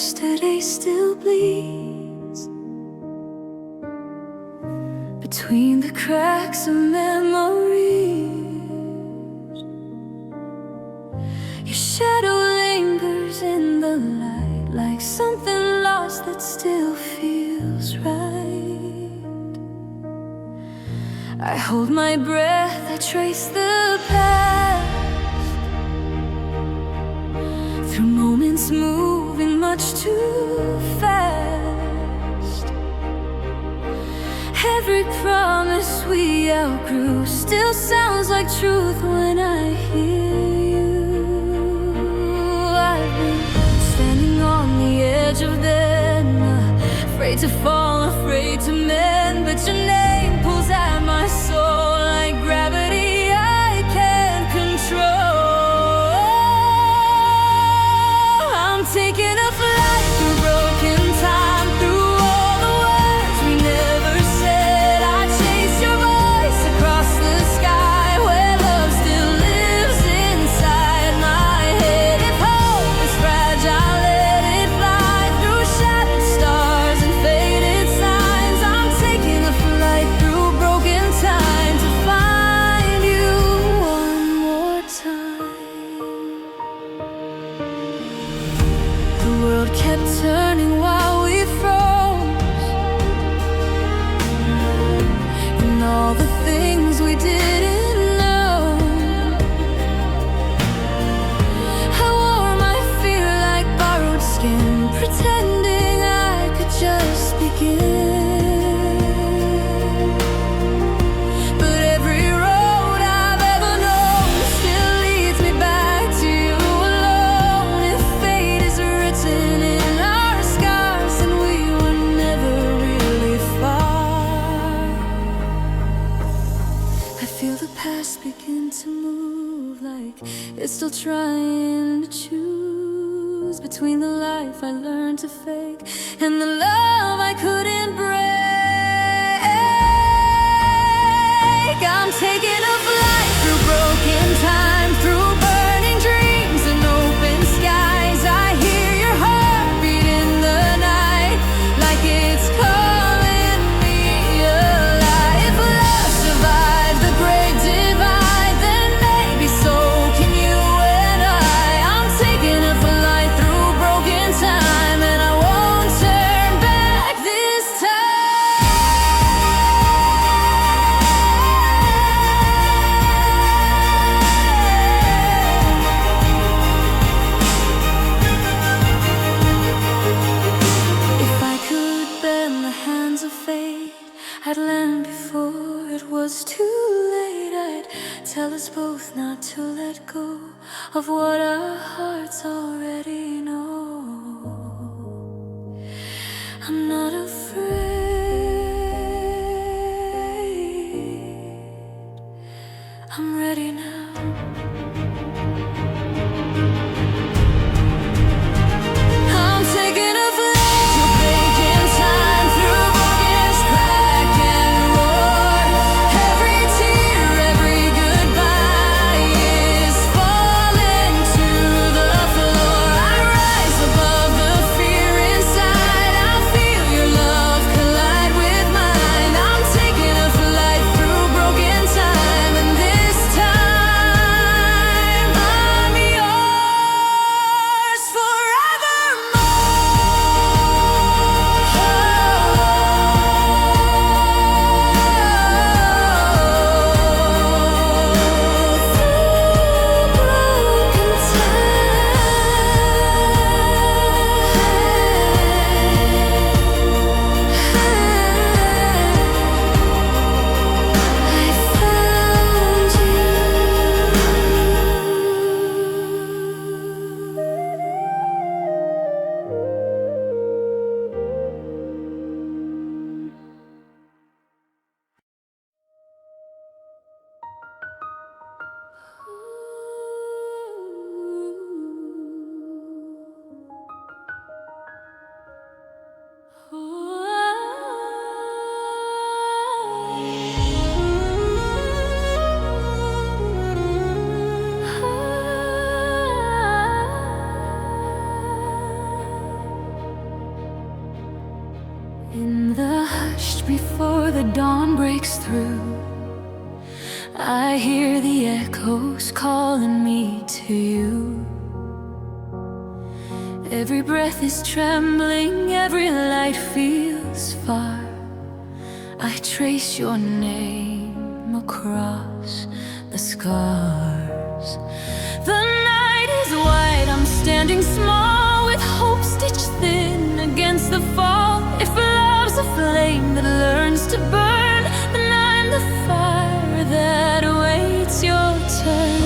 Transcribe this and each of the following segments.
yesterday still bleeds between the cracks of memories. Your shadow lingers in the light, like something lost that still feels right. I hold my breath, I trace the past through moments moving much too fast. Every promise we outgrew still sounds like truth when I hear you. I've been standing on the edge of them, afraid to fall, afraid to mend, but your name pulls at my soul like gravity I can't control. I'm taking a flight through broken time, through all the words we never said. I chase your voice across the sky where love still lives inside my head. If hope is fragile, let it fly through shattered stars and faded signs. I'm taking a flight through broken time to find you one more time. The world kept turning while we froze, and all the things we didn't know. I wore my fear like borrowed skin, pretending I could just begin. But every road I've ever known still leads me back to you alone. If fate is written in our scars, then we were never really far. I feel the past begin to move, like it's still trying to choose between the life I learned to fake and the love I couldn't break. I'm taking a flight through broken time, through burning dreams and open skies. I hear your heartbeat in the night, like it's calling me alive. If love survives the great divide, then maybe so can you and I. I'm taking a flight through broken time, and I won't turn back this time. If I could bend the hands of fate, I'd land before it was too late. I'd tell us both not to let go of what our hearts already know. I'm not afraid, I'm ready now. I'm taking a flight to breaking time, through broken crack and roar. Every tear, every goodbye is falling to the floor. I rise above the fear inside. I feel your love collide with mine. I'm taking a flight through broken time, and this time I'm dawn breaks through, I hear the echoes calling me to you. Every breath is trembling, every light feels far. I trace your name across the scars. The night is white, I'm standing small, with hope stitched thin against the fall. If love's a flame that learns to burn, then I'm the fire that awaits your turn.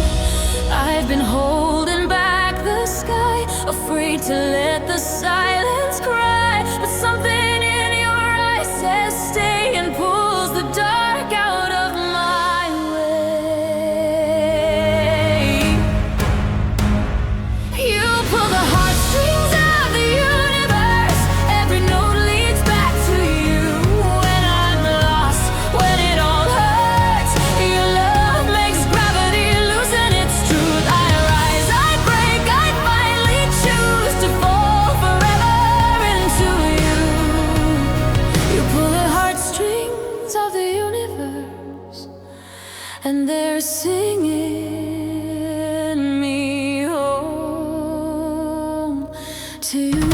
I've been holding back the sky, afraid to let the silence cry, but something in your eyes says stay and pulls the dark out of my way. You pull the heartstrings of the universe, every note leads back to you. When I'm lost, when it all hurts, your love makes gravity loosen its truth. I rise, I break, I finally choose to fall forever into you. You pull the heartstrings of the universe, and they're singing me home to you.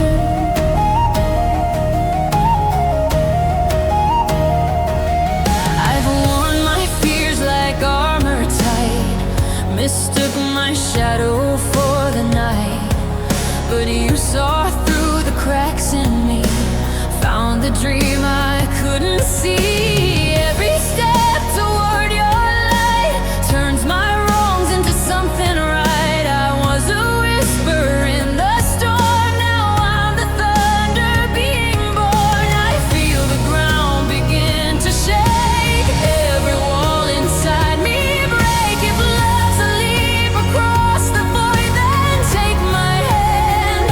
I've worn my fears like armor tight, mistook my shadow for the night, but you saw through the cracks in me, found the dream I couldn't see. Every step toward your light turns my wrongs into something right. I was a whisper in the storm, now I'm the thunder being born. I feel the ground begin to shake, every wall inside me break. If love's a leap across the void, then take my hand.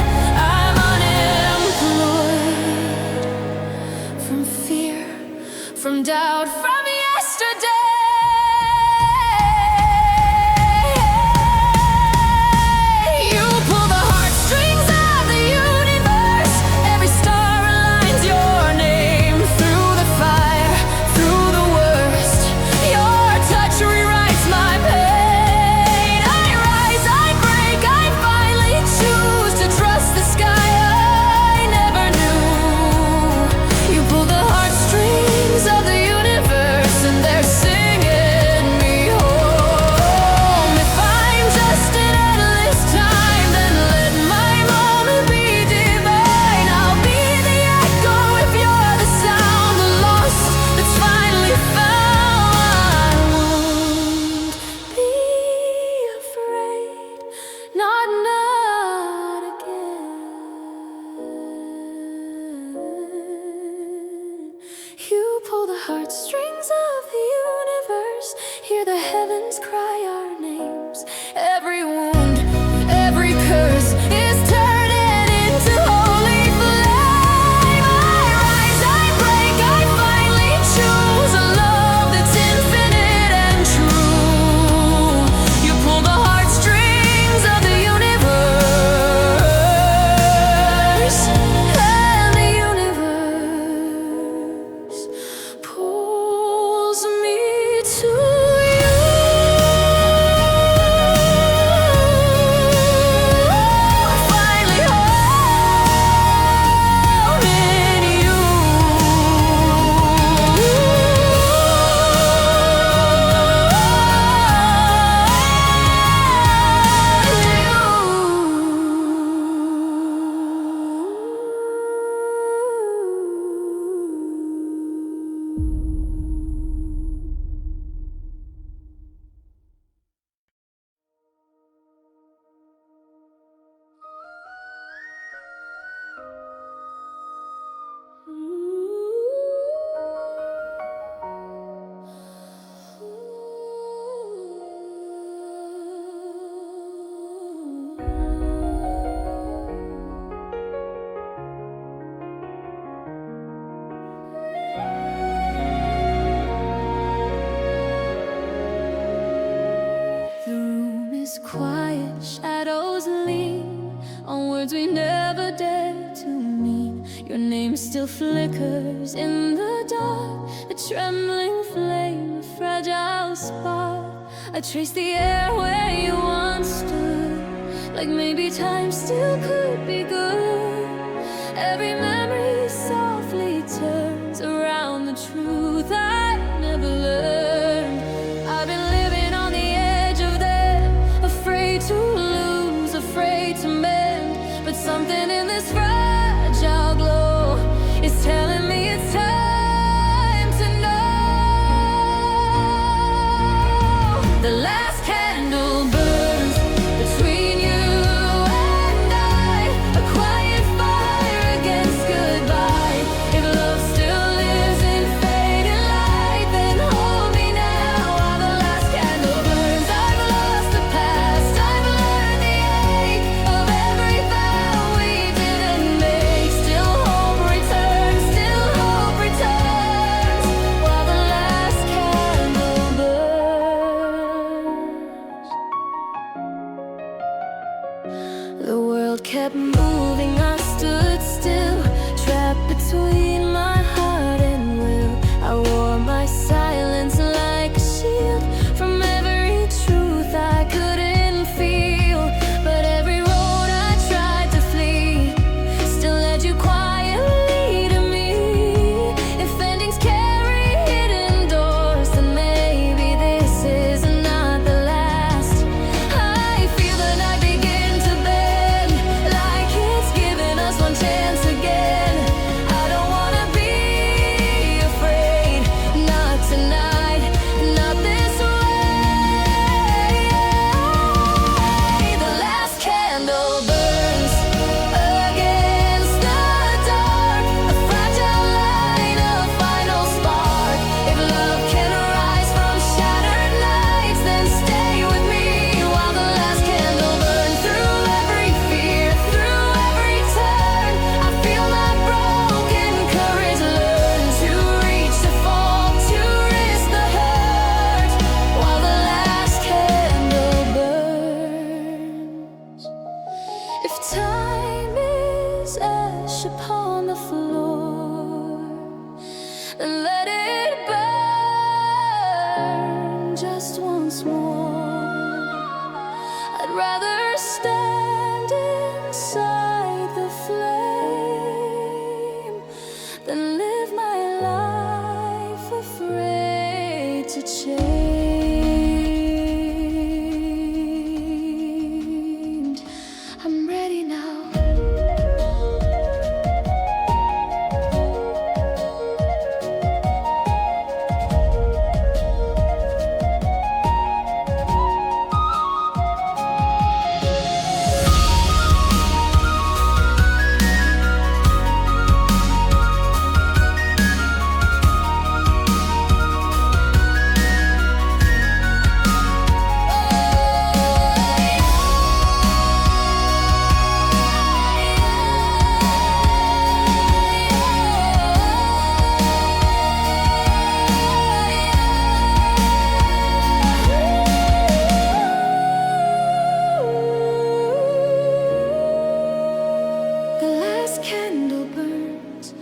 I'm unemployed from fear, from doubt, from yesterday. You pull the heartstrings of the universe, every star aligns your name. Through the fire, through the worst, your touch rewrites my pain. I rise, I break, I finally choose to trust the sky I never knew. You pull the heartstrings of the universe, and they're singing me home. If I'm just an endless time, then let my moment be divine. I'll be the echo if you're the sound, the lost that's finally found. I won't be afraid, not again. You pull the heartstrings of the universe, hear the heavens cry our names. Every wound, every curse is turning into holy flame. I rise, I break, I finally choose a love that's infinite and true. You pull the heartstrings of the universe, and the universe pulls me to you. Finally home in you. Quiet shadows lean on words we never dared to mean. Your name still flickers in the dark, the trembling flame, a fragile spark. I trace the air where you once stood, like maybe time still could be good. Every memory softly turns around the truth I never learned. I've been living on the edge of them, afraid to lose, afraid to mend. But something in this fragile glow is telling me it's time to know. The last candle burns between you and I, a quiet fire against goodbye. If love still lives in fading light, then hold me now while the last candle burns. I've lost the past, I've learned the ache of every vow we didn't make. Still hope returns, still hope returns while the last candle burns. The world kept moving, I stood still, trapped between my heart and will. I wore my silence like a shield from every truth I couldn't feel. But every road I tried to flee still led you quietly to me. If endings carry hidden doors, then maybe this is not the last. I feel the night begin to bend, like it's giving us one chance again. I don't wanna be afraid, not tonight, not this way. The last candle burns against the dark, a fragile light, a final spark. If love can rise from shattered nights, then stay with me while the last candle burns. Through every fear, through every turn, I feel my broken courage learn to reach, to fall, to risk the hurt while the last candle burns. If time is ash upon the floor, then let it burn just once more. I'd rather stand inside the flame than live my life afraid to change. I'm ready now. The last candle burns.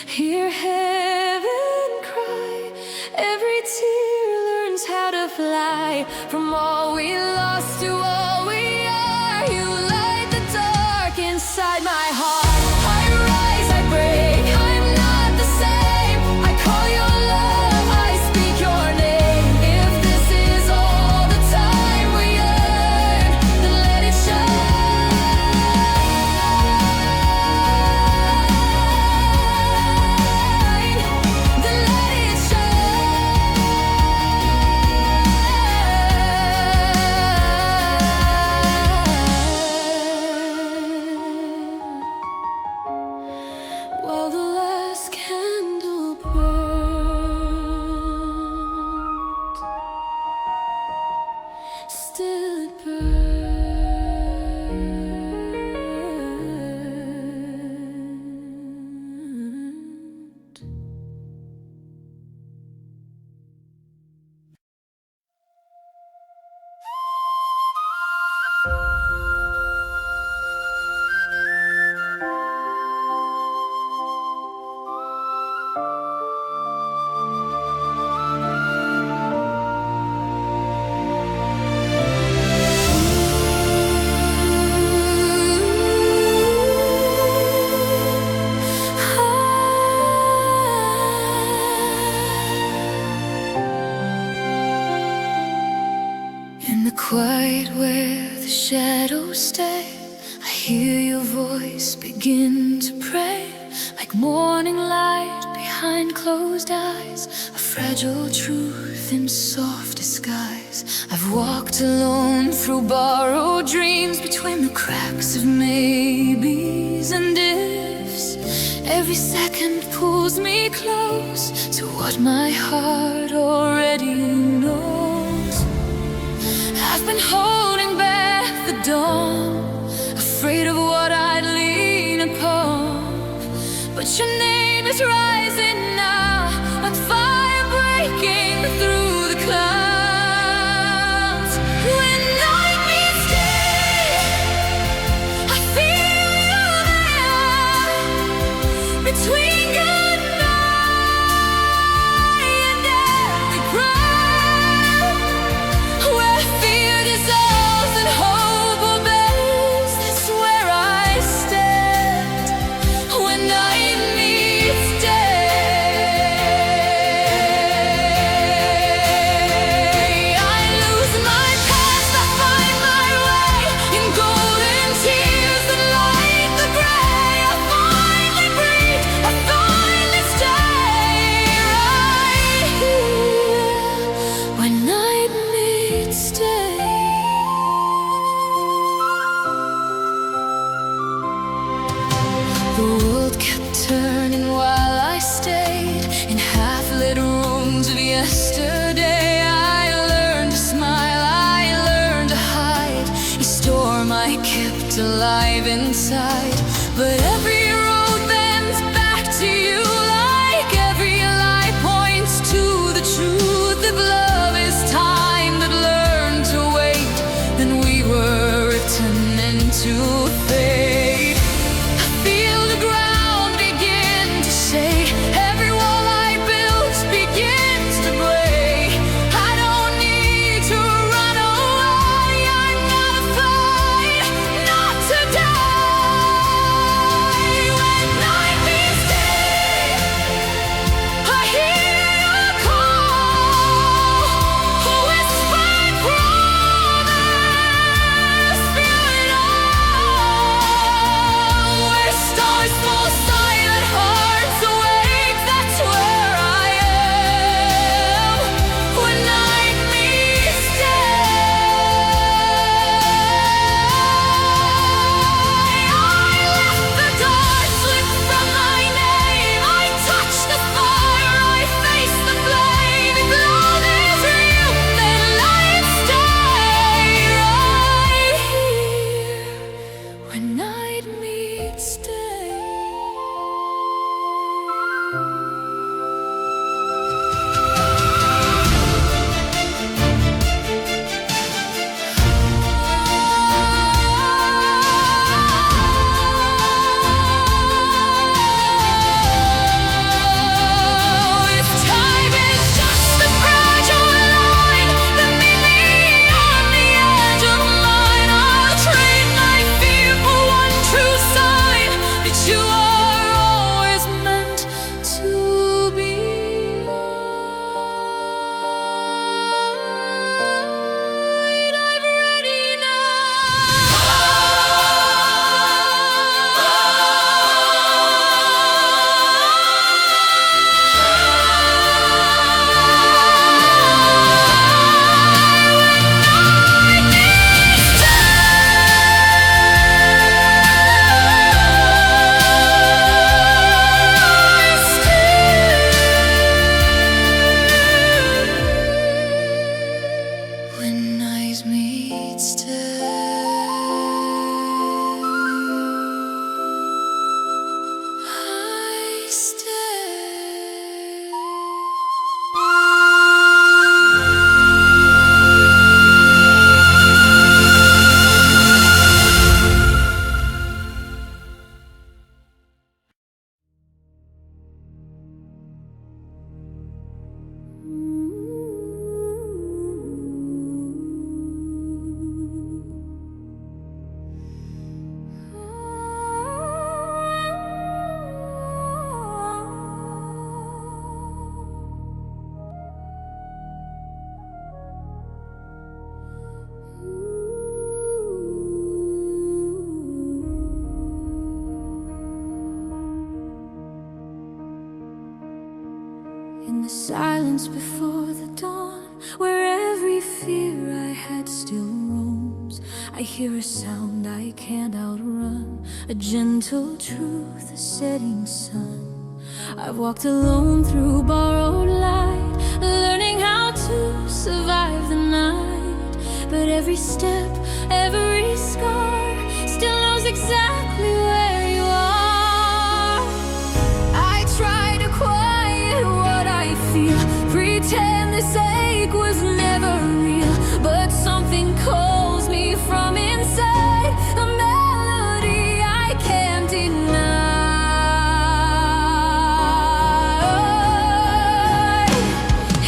Hear heaven cry. Every tear learns how to fly. From all we lost to all we are, you light the dark inside my heart. I rise, I break, I'm not the same. I call your love, I speak your name. If this is all the time we earn, then let it shine. Then let it shine. Quiet where the shadows stay, I hear your voice begin to pray. Like morning light behind closed eyes, a fragile truth in soft disguise. I've walked alone through borrowed dreams, between the cracks of maybes and ifs. Every second pulls me close to what my heart already knows. I've been holding back the dawn, afraid of what I'd lean upon. But your name is rising now, like fire breaking through the clouds. When night meets day, I feel you there, between good night and every breath. Where fear dissolves and hope obeys, that's where I stand. When night meets day, I lose my past, I find my way in golden tears that light the gray. I finally breathe, I finally stay right here when night meets day. The world kept turning while I stayed in half-lit rooms of yesterday. I learned to smile, I learned to hide, a storm I kept alive inside. But every road bends back to you, like every lie points to the truth. If love is time that learned to wait, then we were written into fate. I feel the ground begin to shake, every wall I built begins to break. I don't need to run away, I'm not afraid not to die. When night meets day, I hear your call, a whispered promise, feel it all. silence before the dawn, where every fear I had still roams. I hear a sound I can't outrun, a gentle truth, a setting sun. I've walked alone through borrowed light, learning how to survive the night. But every step, every scar still knows exactly where you are. I try to quiet what I feel, pretend this ache was never real, but something calls me from inside, a melody I can't deny.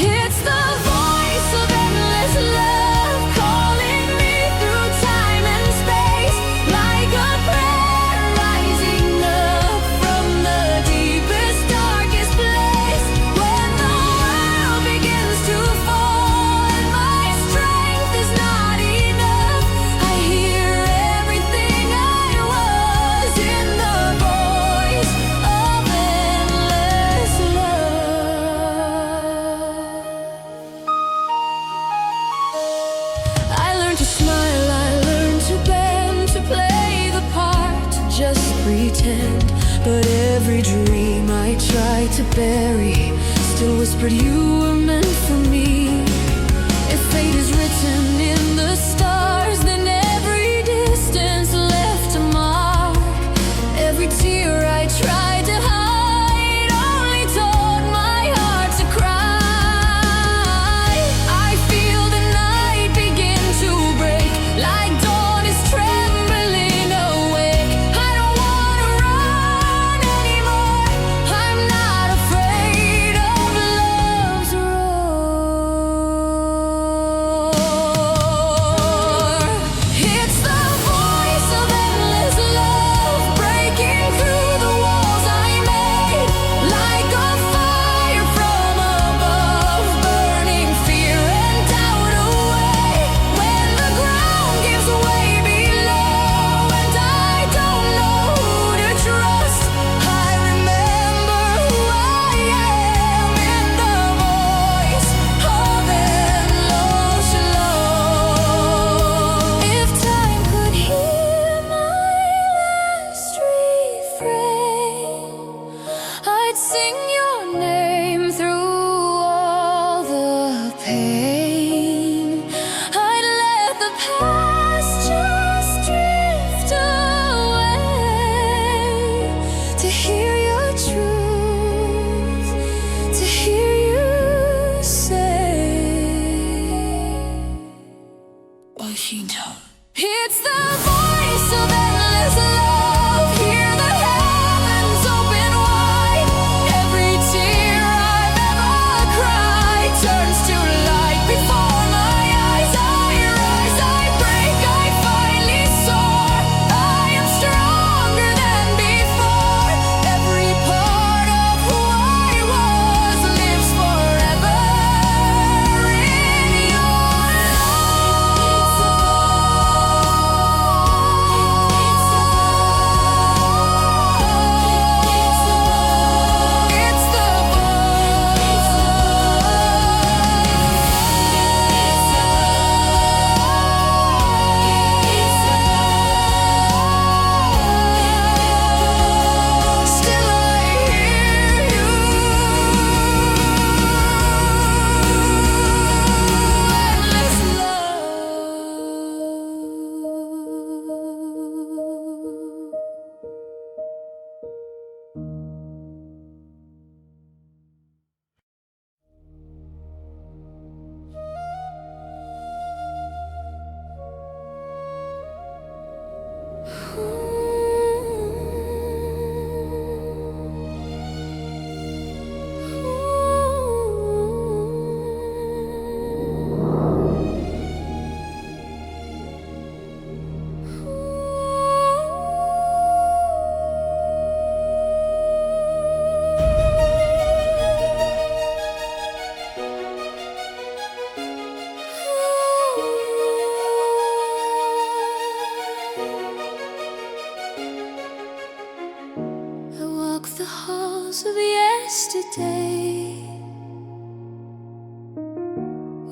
It's the voice of endless love calling me through time and space, like a prayer rising up from the deepest, darkest place. When the world begins to fall and my strength is not enough, I hear everything I was in the voice of endless love. I learned to smile, I learned to bend, to play the part, to just pretend. But every dream I tried to bury still whispered you were meant for me. If fate is written in the stars, then every distance left a mark. Every tear I tried to hide only taught my heart to cry. I feel the night begin to break, like dawn is trembling awake. I don't wanna run anymore, I'm not afraid of love's roar. It's the voice of endless love breaking through the walls I made, like a fire from above, burning fear and doubt away. When the ground gives way below and I don't know who to trust, I remember who I am in the voice of endless love. If time could hear my last refrain, I'd sing your name through all the pain. I'd let the past just drift away, to hear your truth, to hear you say, Washington. It's the voice of endless love. Hear the heavens open wide. Every tear I've ever cried turns to light before my eyes. I rise, I break, I finally soar. I am stronger than before. Every part of who I was lives forever in your love.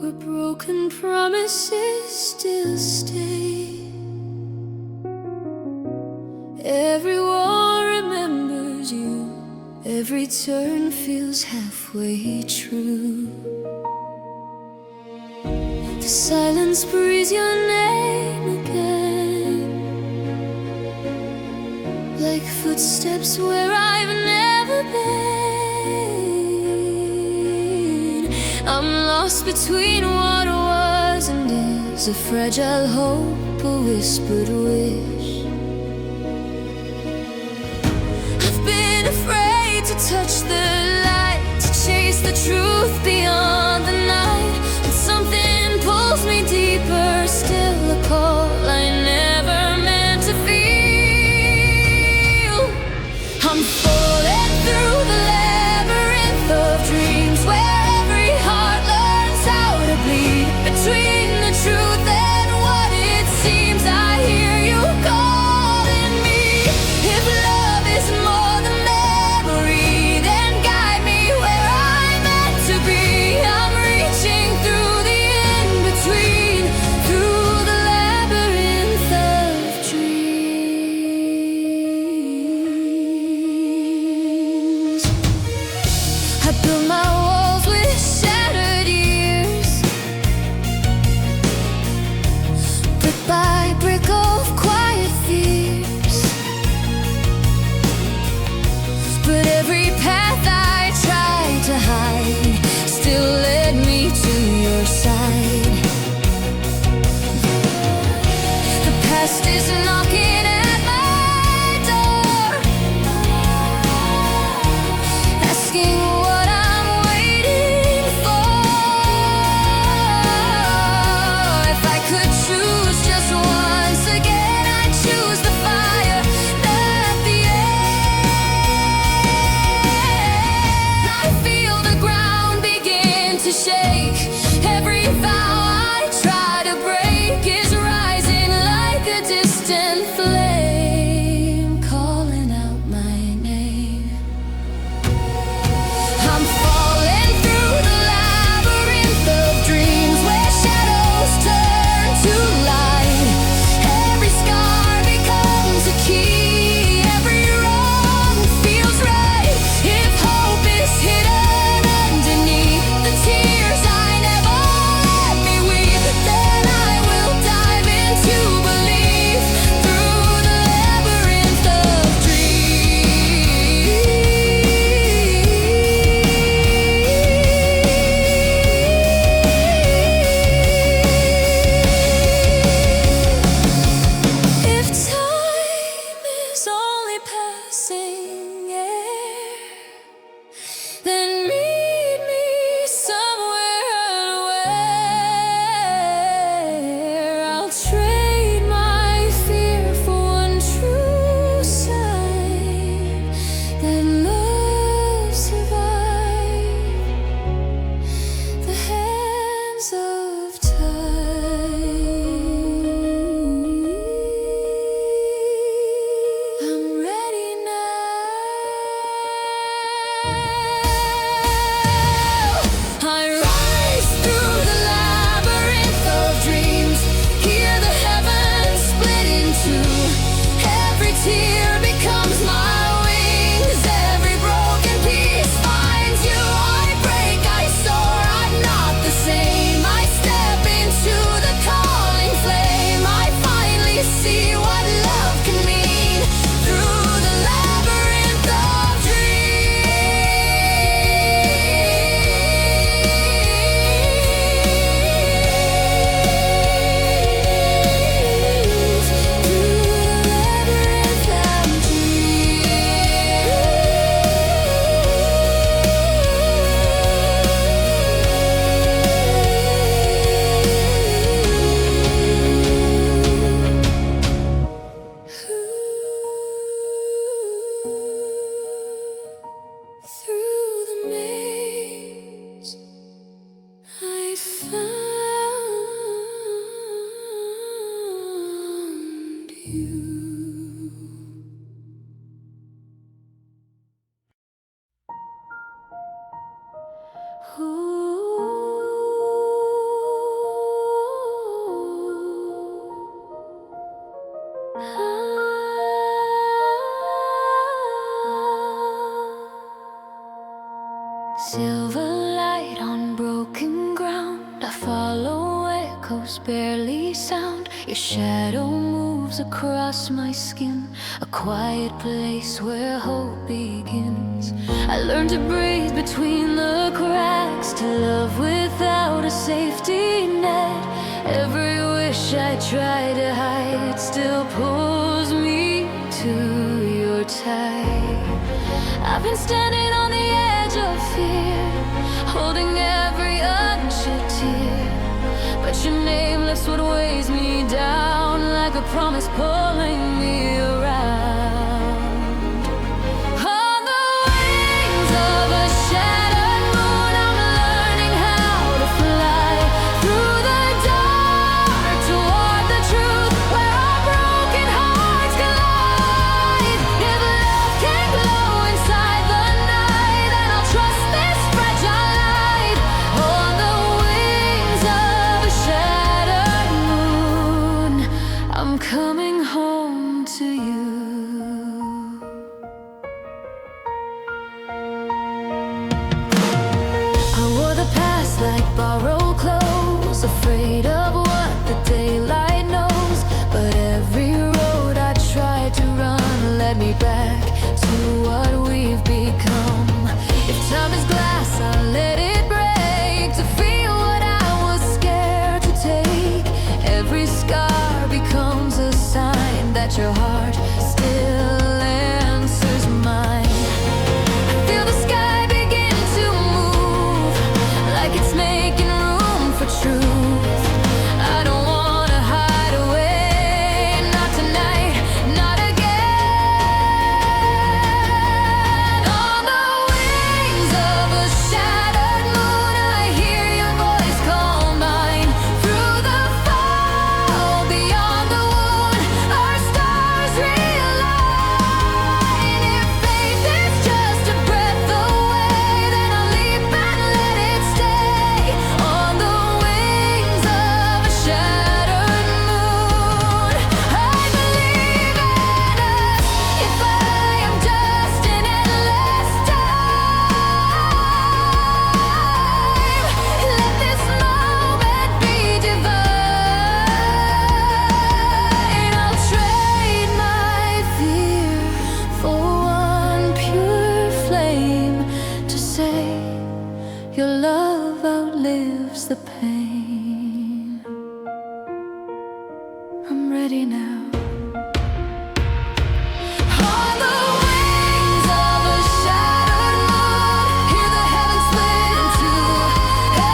where broken promises still stay. Every wall remembers you, every turn feels halfway true. The silence breathes your name again, like footsteps where I've never been. I'm lost between what was and is, a fragile hope, a whispered wish. I've been afraid to touch the light, to chase the truth beyond the night, and something pulls me deeper still, a call I never meant to feel. I'm falling through the labyrinth of dreams, where every heart learns how to bleed. Between the truth and what it seems, I hear you calling me. If love is more than memory, then guide me where I'm meant to be. I'm reaching through the in-between, through the labyrinth of dreams. I built my walls with shattered years, brick by brick of quiet fears. But every path I tried to hide still led me to your side. The past is knocking at my door, asking what I'm waiting for. If I could choose just once again, I'd choose the fire, not the end. I feel the ground begin to shake. Every vow I try to break is rising like a distant flame, calling out my name. I'm falling through the labyrinth of dreams, where shadows turn to light. Every scar becomes a key, every wrong feels right. If hope is hidden underneath the tears I never let me echoes barely sound. Your shadow moves across my skin, a quiet place where hope begins. I learned to breathe between the cracks, to love without a safety net. Every wish I try to hide still pulls me to your tide. I've been standing on the edge of fear, holding every unshed tear, but your name lifts what weighs me down, like a promise pulling me around. On the wings of a shattered moon, I'm learning how to fly through the dark toward the truth, where our broken hearts collide. If love can glow inside the night, then I'll trust this fragile light. On the wings of a shattered moon, I'm coming home to you. I wore the past like borrowed clothes, afraid of what the daylight knows. But every road I tried to run led me back to what we've become. If time is glass, I'll let it break, to feel what I was scared to take. Every scar becomes a sign that your heart still answers mine. I feel the sky begin to move, like it's making room for truth. I don't wanna hide away, not tonight, not again. On the wings of a shattered moon, I hear your voice call mine. Through the fall, beyond the wound, our stars realign. If faith is just a breath away, then I'll leap and let it stay. On the wings of a shattered moon, I believe in us. If I am just an endless time, let this moment be divine. I'll trade my fear for one pure flame, to say your love outlives the pain. I'm ready now. On the wings of a shattered moon, hear the heavens split in two.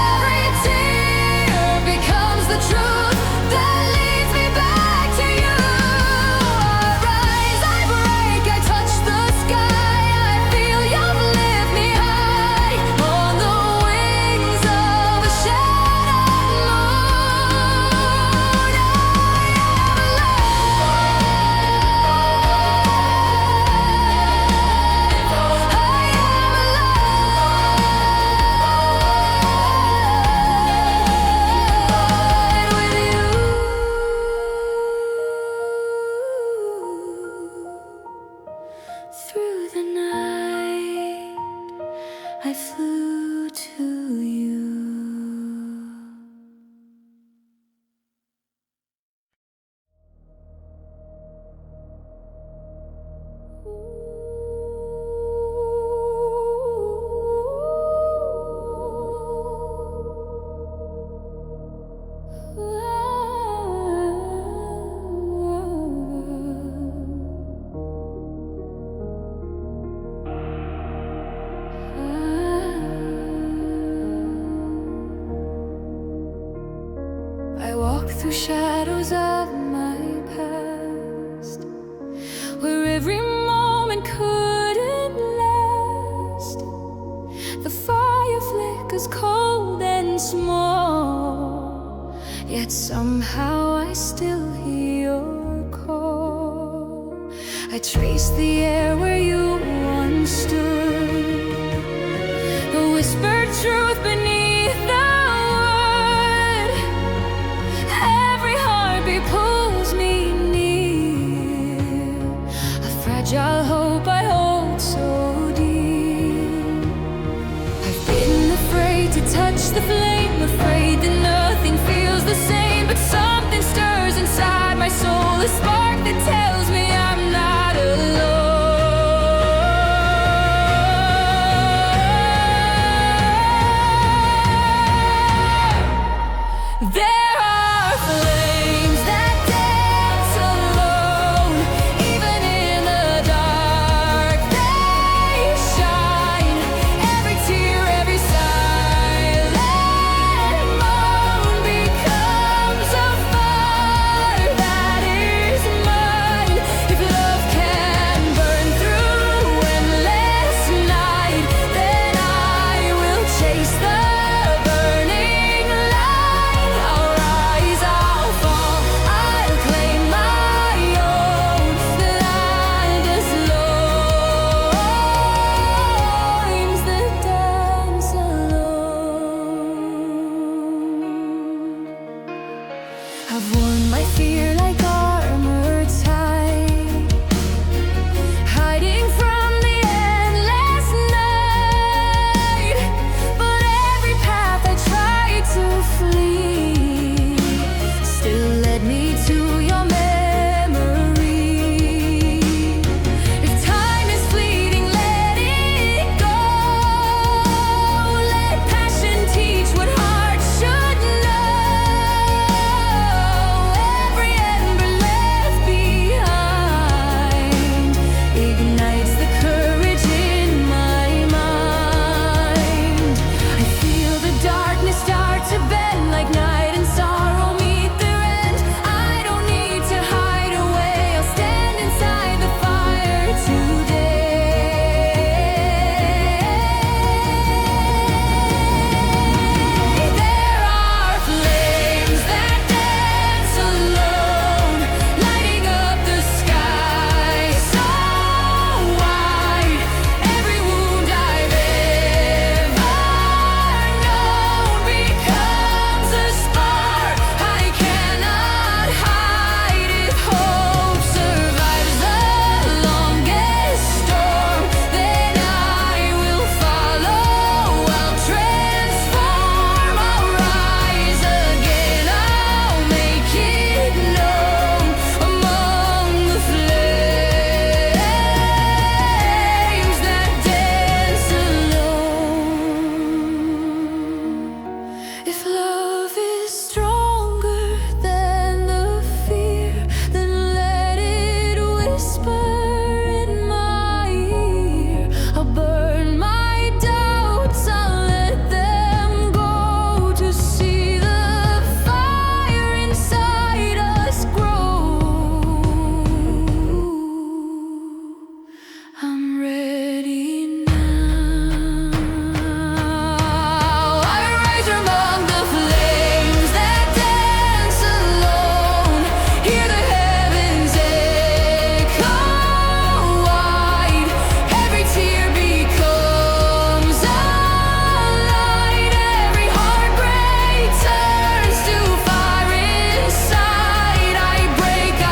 Every tear becomes the truth that leads me back to you. I rise, I break, I touch the sky. I feel you've lift me high. On the wings of a shattered moon, I am alive with you. Through the night, I flew to you. I walk through shadows of my past, where every moment couldn't last. The fire flickers cold and small, yet somehow I still hear your call. I trace the air where you once stood, the whispered truth beneath the wood. Every heartbeat pulls me near, a fragile hope I hold so dear. I've been afraid to touch the flame, afraid that nothing feels the same. There are flames that dance alone, even in the dark. They shine. Every tear, every silent moan becomes a fire that is mine. If love can burn through endless night, then I will chase the burning light. I'll rise, I'll fall, I'll claim my own. The land is flames that dance alone. I've worn my fear like armor tight, hiding from the endless night. But every path I tried to flee still led me to your memory. If time is fleeting, let it go. Let passion teach what hearts should know. Every ember left behind ignites the courage in my mind. I feel the darkness start to bend like night and sorrow meet their end. I don't need to hide away, I'll stand inside the fire today. There are flames that dance alone, lighting up the sky so wide. Every wound I've ever known becomes a spark I cannot hide. If hope survives the longest storm, then I will follow. I'll transform, I'll rise again, I'll make it known among the flames that dance alone. If love is stronger than the fear, then let it whisper in my ear. I'll burn my doubts, I'll let them go to see the fire inside us grow. I'm ready now. I rise among the flames that dance alone. Hear the heavens echo wide. Every tear becomes a light. Every heartbreak turns to fire inside. I break, I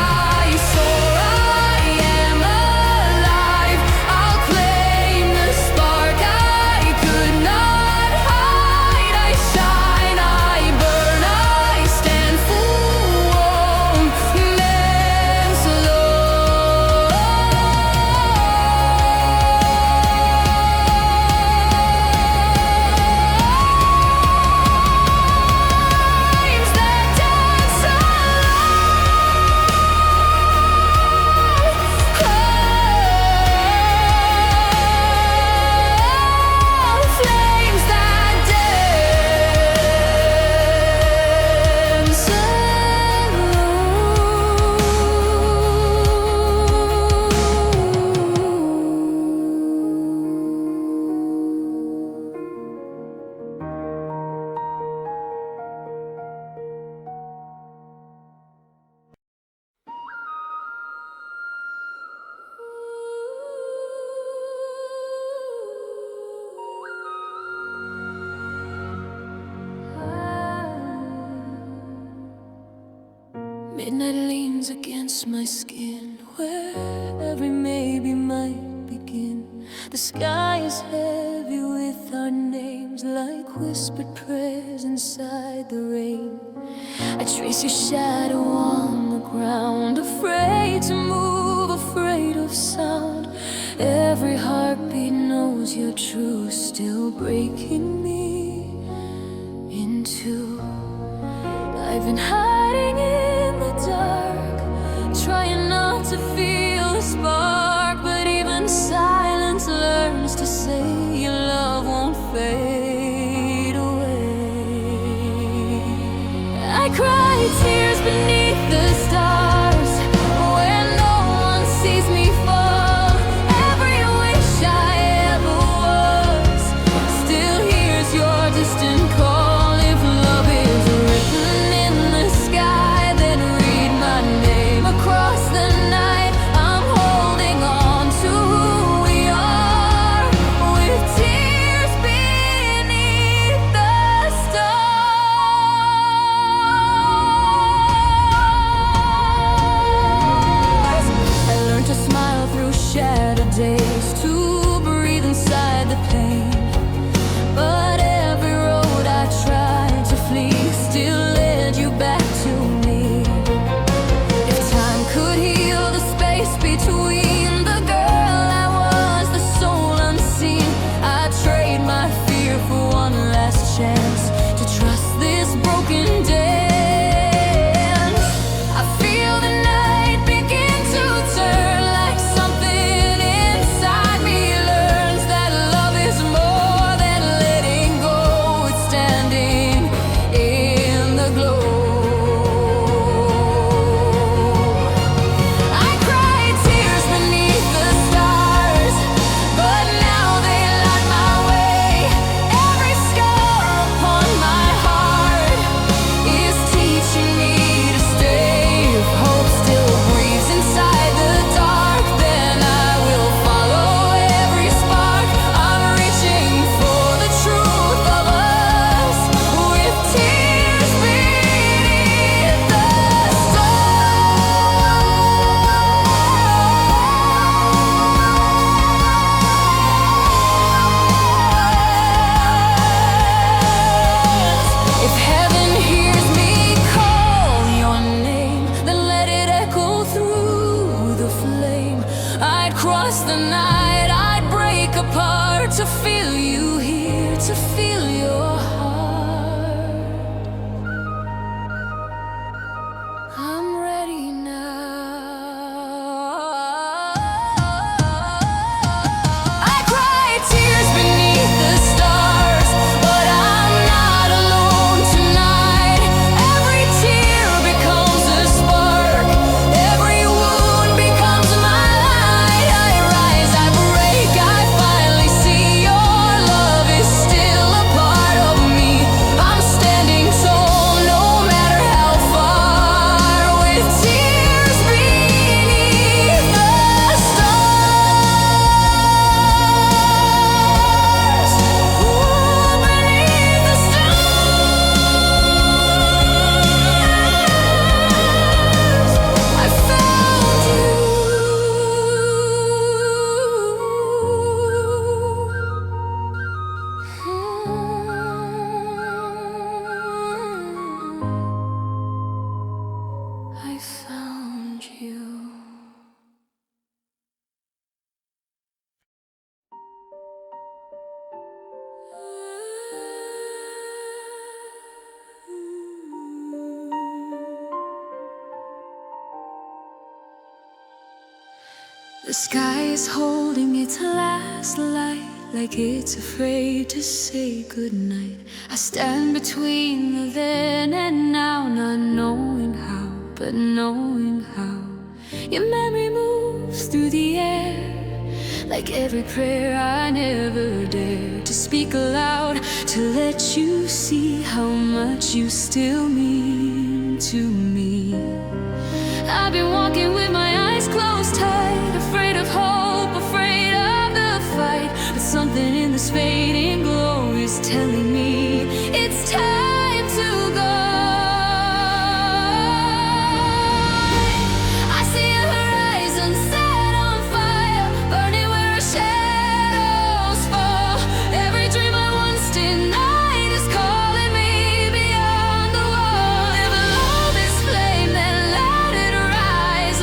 soar, I am alive. I'll claim the spark I could not hide. I shine, I burn, I stand full warm, dance alone. Flames that dance alone. Flames that dance alone. Midnight leans against my skin, where every maybe might begin. The sky is heavy with our names, like whispered prayers inside the rain. I trace your shadow on the ground, afraid to move, afraid of sound. Every heartbeat knows you're true, still breaking me in two. I've been hiding in the dark, trying not to feel the spark, but even silence learns to say your love won't fade away. I cry tears beneath the stars when no one sees me fall. Every wish I ever was still hears your distant call. If love is written in the sky, then read my name across the night. I'm holding on to who we are with tears beneath the stars. I learned to smile through shattered days, to breathe inside the pain. But every road I tried to flee still led you back to me. If time could heal the space between the girl I was, the soul unseen, I'd trade my fear for one last chance to trust this broken dance. I feel the night begin to turn, like something inside me learns that love is more than letting go. It's standing in the glow. I cried tears beneath the stars, but now they light my way. Every scar upon my heart is teaching me to stay. If hope still breathes inside the dark, then I will follow every spark. I'm reaching for the truth of us with tears beneath the stars. If heaven hears me call your name, then let it echo through the flame. I'd cross the night, I'd break apart to feel you here, to feel your heart. I'm ready now. I cry tears beneath the stars, but I'm not alone tonight. Every tear becomes a spark, every wound becomes my light. I rise, I break, I finally see your love is still a part of me. I'm standing tall, no matter how far, with tears beneath the stars. Ooh, beneath the stars, I found you. I found you. The sky is holding its last light, like it's afraid to say goodnight. I stand between the then and now, not knowing how, but knowing how. Your memory moves through the air, like every prayer I never dared to speak aloud, to let you see how much you still mean to me. I've been walking with my eyes closed tight, afraid of hope, afraid of the fight. But something in this fading glow is telling me it's time to go. I see a horizon set on fire, burning where our shadows fall. Every dream I once denied is calling me beyond the wall. If love is flame, then let it rise.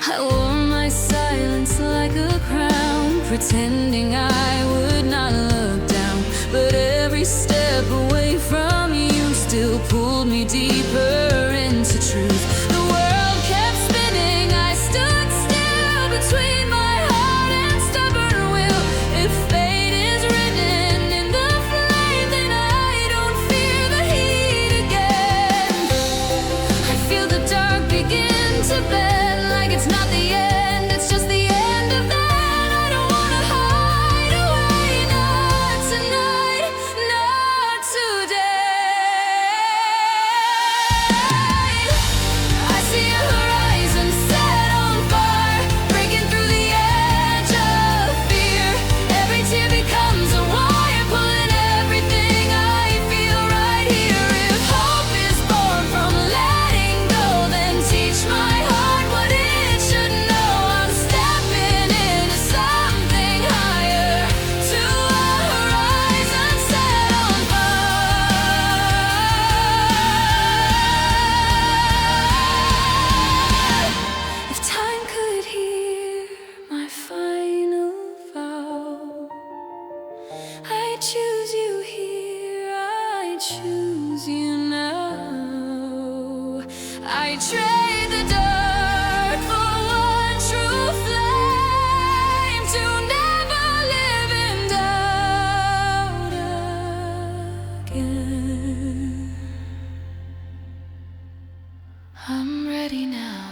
I wore my silence like a crown, pretending I would not look down. But every step away from you still pulled me deeper into truth. The world kept spinning, I stood still between my heart and stubborn will. If fate is written in the flame, then I don't fear the heat again. I feel the dark begin to bend, like it's not the end, it's just the end of that. I don't wanna hide away, not tonight, not today. I see a horizon set on fire, breaking through the edge of fear. Every tear becomes a wire, pulling everything I feel right here. If hope is born from letting go, then teach my heart what it should know. I'm stepping into something higher, to a horizon set on fire. If time could hear my final vow, I choose you here, I choose you now. I trade the dark for one true flame, to never live in doubt again. I'm ready now.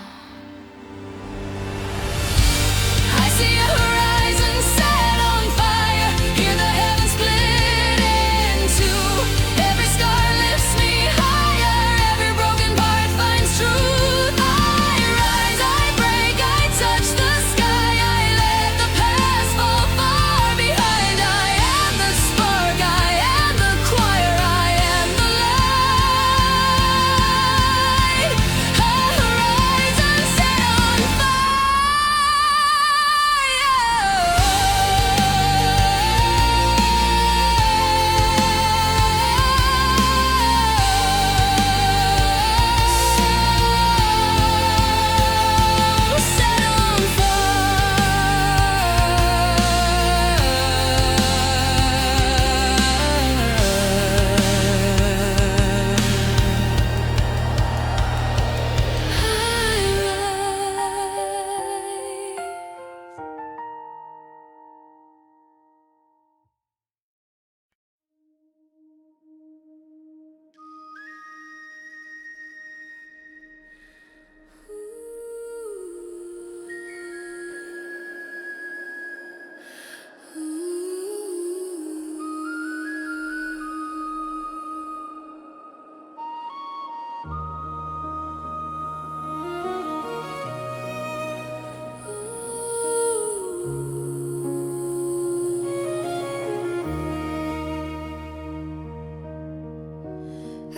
I see a horizon set on fire, hear the heavens split in two. Every scar lifts me higher, every broken part finds truth. I rise, I break, I touch the sky, I let the past fall far behind. I am the spark, I am the choir, I am the light. A horizon set on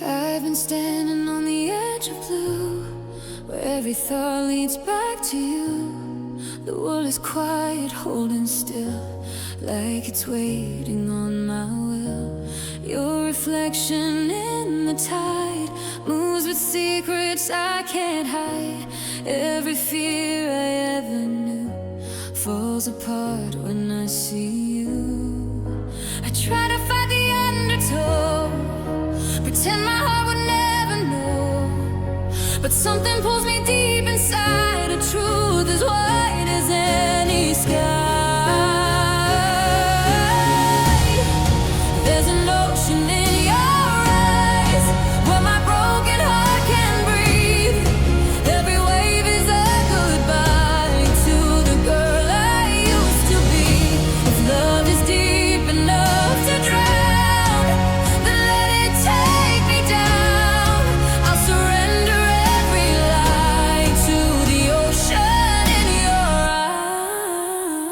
I've been standing on the edge of blue, where every thought leads back to you. The world is quiet, holding still, like it's waiting on my will. Your reflection in the tide moves with secrets I can't hide. Every fear I ever knew falls apart when I see you. I try to find the undertow, pretend my heart would never know, but something pulls me deep inside. A truth as white as any sky. There's an ocean in your eyes, where my broken heart can breathe. Every wave is a goodbye to the girl I used to be. If love is deep enough to drown, then let it take me down. I'll surrender every lie to the ocean in your eyes.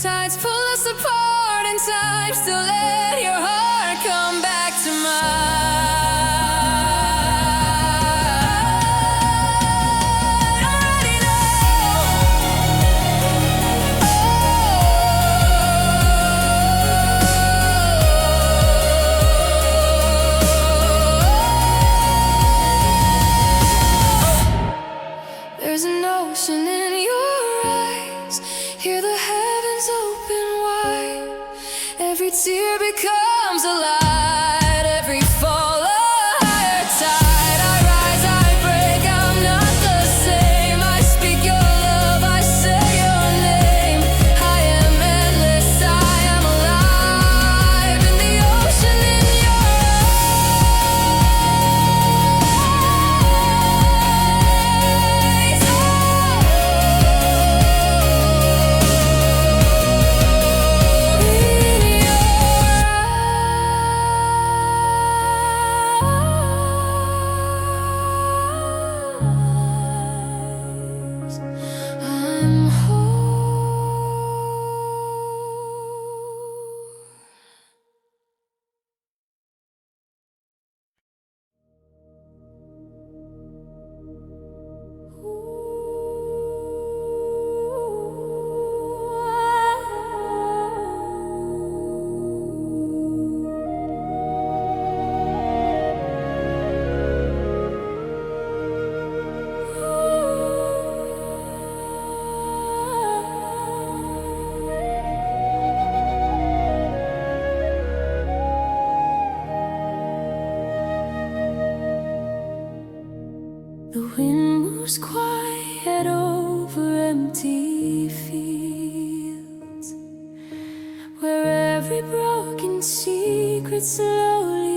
tides pull us apart, and time still let your heart come back to mine. There's an ocean in your eyes, hear the heavens open wide. Every tear becomes a light, every fall a higher tide. I rise, I break, I'm not the same. I speak your love, I say your name. I am endless, I am alive in the ocean in your The wind moves quiet over empty fields, where every broken secret slowly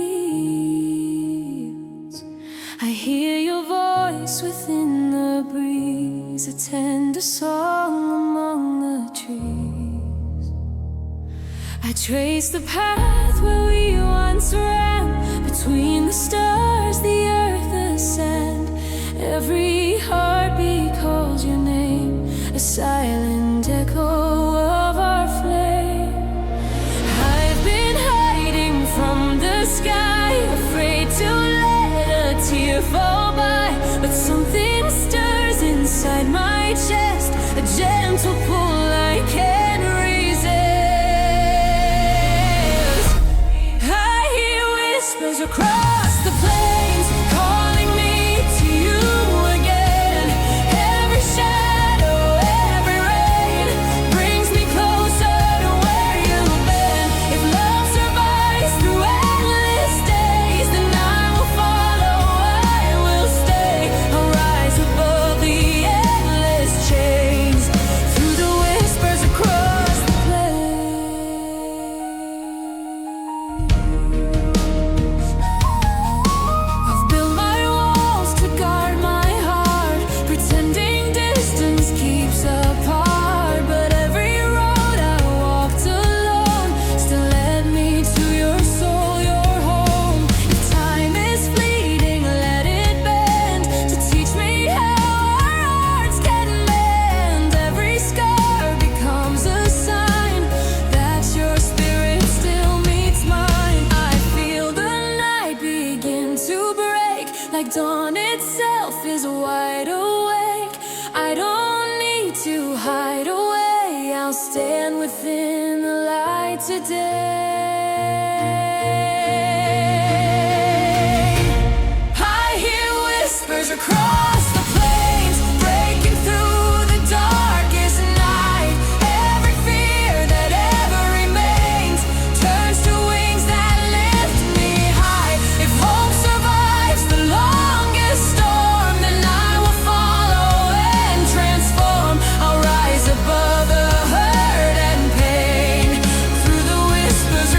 yields. I hear your voice within the breeze, a tender song among the trees. I trace the path where we once ran, between the stars, the earth, the sand. Every heartbeat calls your name, a silent echo of our flame. I've been hiding from the sky, afraid to let a tear fall by. But something stirs inside my chest, a gentle pull I can't resist. I hear whispers across the plains, calling me to you again. Every shadow, every rain brings me closer to where you've been. If love survives through endless days, then I will follow, I will stay. I'll rise above the endless chains, through the whispers across the plains. I've built my walls to guard my heart, pretending distance keeps apart. But every road I walked alone still led me to your soul, your home. If time is fleeting, let it bend to teach me how our hearts can mend. Every scar becomes a sign that your spirit still meets mine. I feel the night begin to break, like dawn itself is wide awake. I don't need to hide away, I'll stand within the light today. I hear whispers across the plains, breaking through the darkest night. Every fear that ever remains turns to wings that lift me high. If hope survives the longest storm, then I will follow and transform. I'll rise above the hurt and pain, through the whispers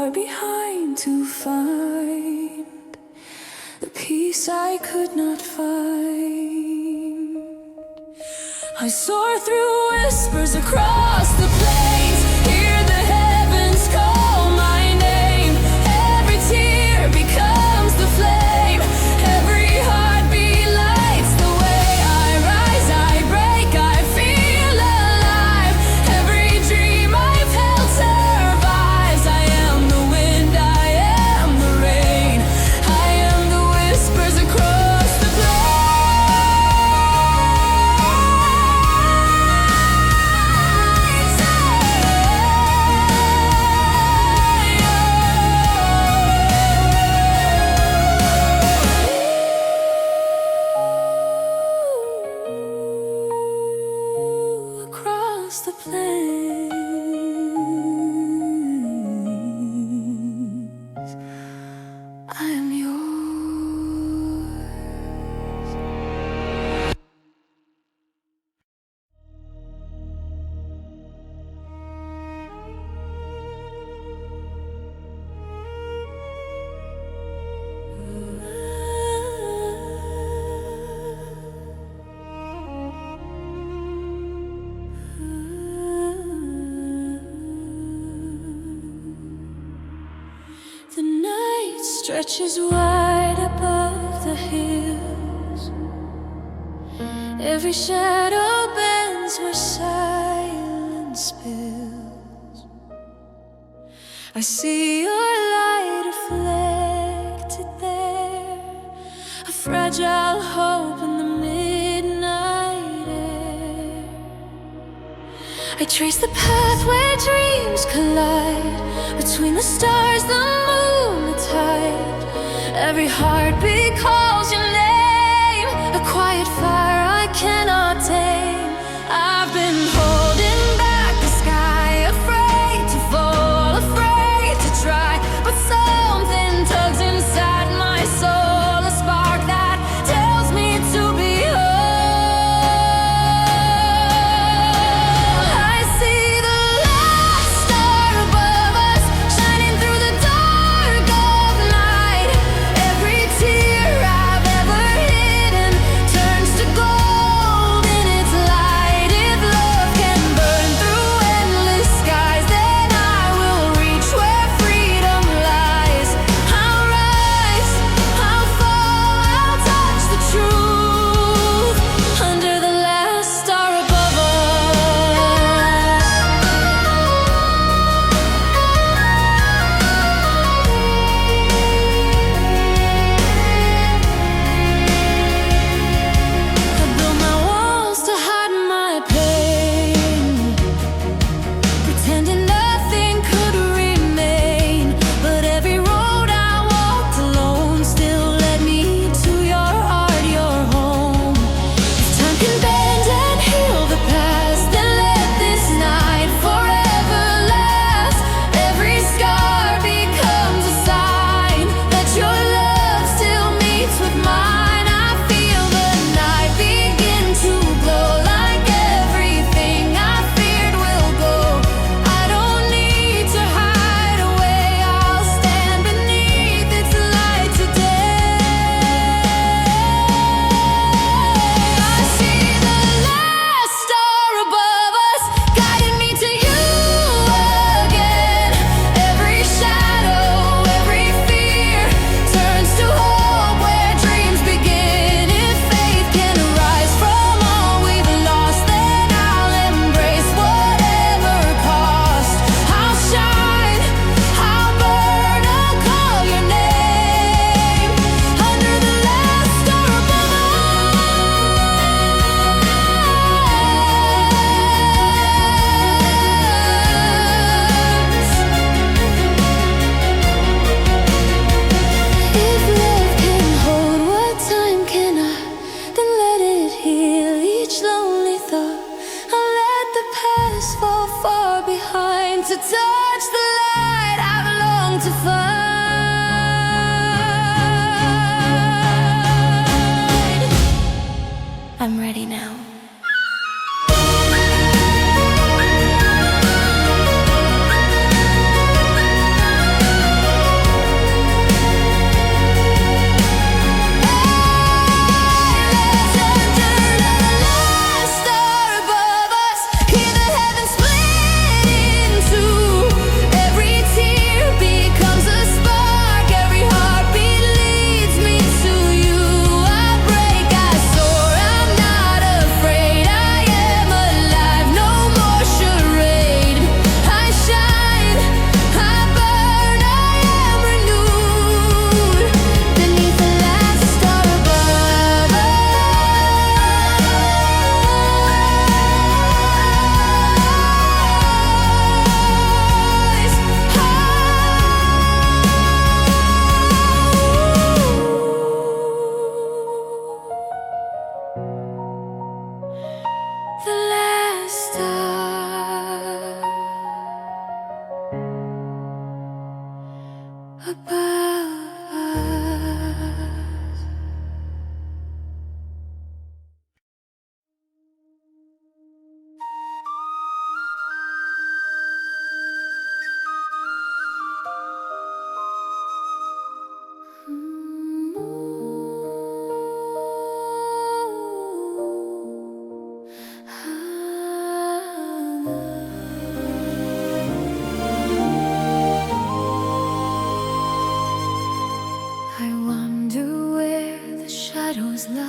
far behind to find the peace I could not find. I soar through whispers across the plains, hear the heavens call my name. Every tear becomes the flame, every heartbeat lights the way. I rise, I break, I feel alive. Every dream I've held survives. I am the wind, I am the rain, I am the whispers across the across the plains. I am yours. The night stretches wide above the hills. Every shadow bends where silence spills. I see your light reflected there, a fragile hope in the midnight air. I trace the path where dreams collide, between the stars, the moon, the tide. Every heartbeat calls your name, a quiet fire I cannot tame. I've been holding back the sky, afraid to fall, afraid to try. But something tugs inside my soul, a spark that tells me to be whole. I see the last star above us, shining through the dark of night. Every tear I've ever hidden turns to gold in its light. If love can burn through endless skies, then I will reach where freedom lies. I'll rise, I'll fall, I'll touch the truth under the last star above us. I built my walls to hide my pain, pretending nothing could remain. But every road I walked alone still led me to your heart, your home. If time can bend and heal the past, then let this night forever last. Every scar becomes a sign that your love still meets with mine. I feel the night begin to glow, like everything I feared will go. I don't need to hide away, I'll stand beneath its light today. I see the last star above us, guiding me to you again. Every shadow, every fear turns to hope where dreams begin. If faith can rise from all we've lost, then I'll embrace whatever cost. I'll shine, I'll burn, I'll call your name under the last star above us. If love can hold what time cannot, then let it heal each lonely thought. I'll let the past fall far behind to touch the light I've longed to find. I'm ready now.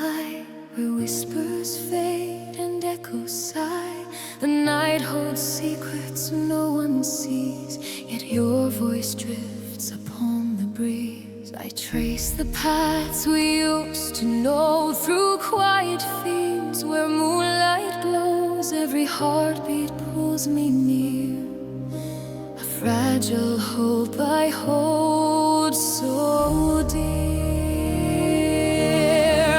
moonlight, where whispers fade and echoes sigh. The night holds secrets no one sees, yet your voice drifts upon the breeze. I trace the paths we used to know through quiet fields where moonlight glows. Every heartbeat pulls me near, a fragile hope I hold so dear.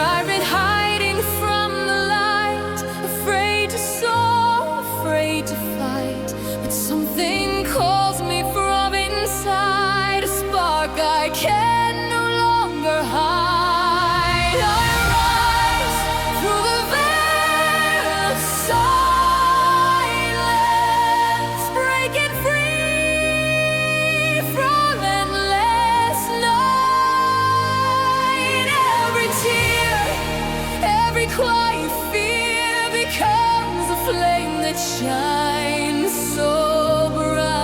I've been hiding from the light, afraid to soar, afraid to fight, but something calls me from inside, a spark I can no longer hide. I rise through the veil of silence, breaking free from endless night. Every tear, every quiet fear becomes a flame that shines so bright.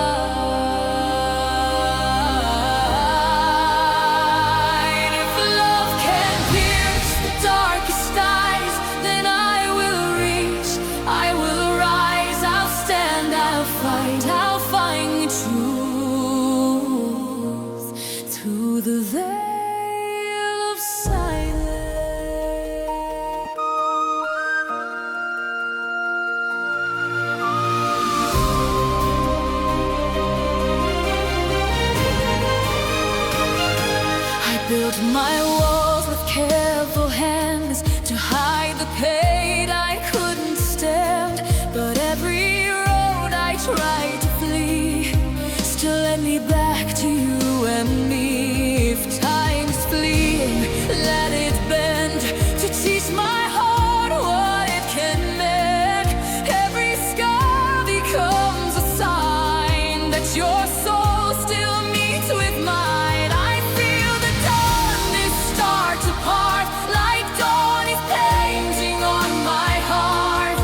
If love can pierce the darkest eyes, then I will reach, I will rise, I'll stand, I'll fight, I'll find the truth through the veil of silence. I built my walls with careful hands to hide the pain I couldn't stand, but every road I tried to flee still led me back to you and me. If time is fleeting, let it bend to teach my heart what it can mend. Every scar becomes a sign that your soul still meets with mine. I feel the darkness start to part, like dawn is painting on my heart.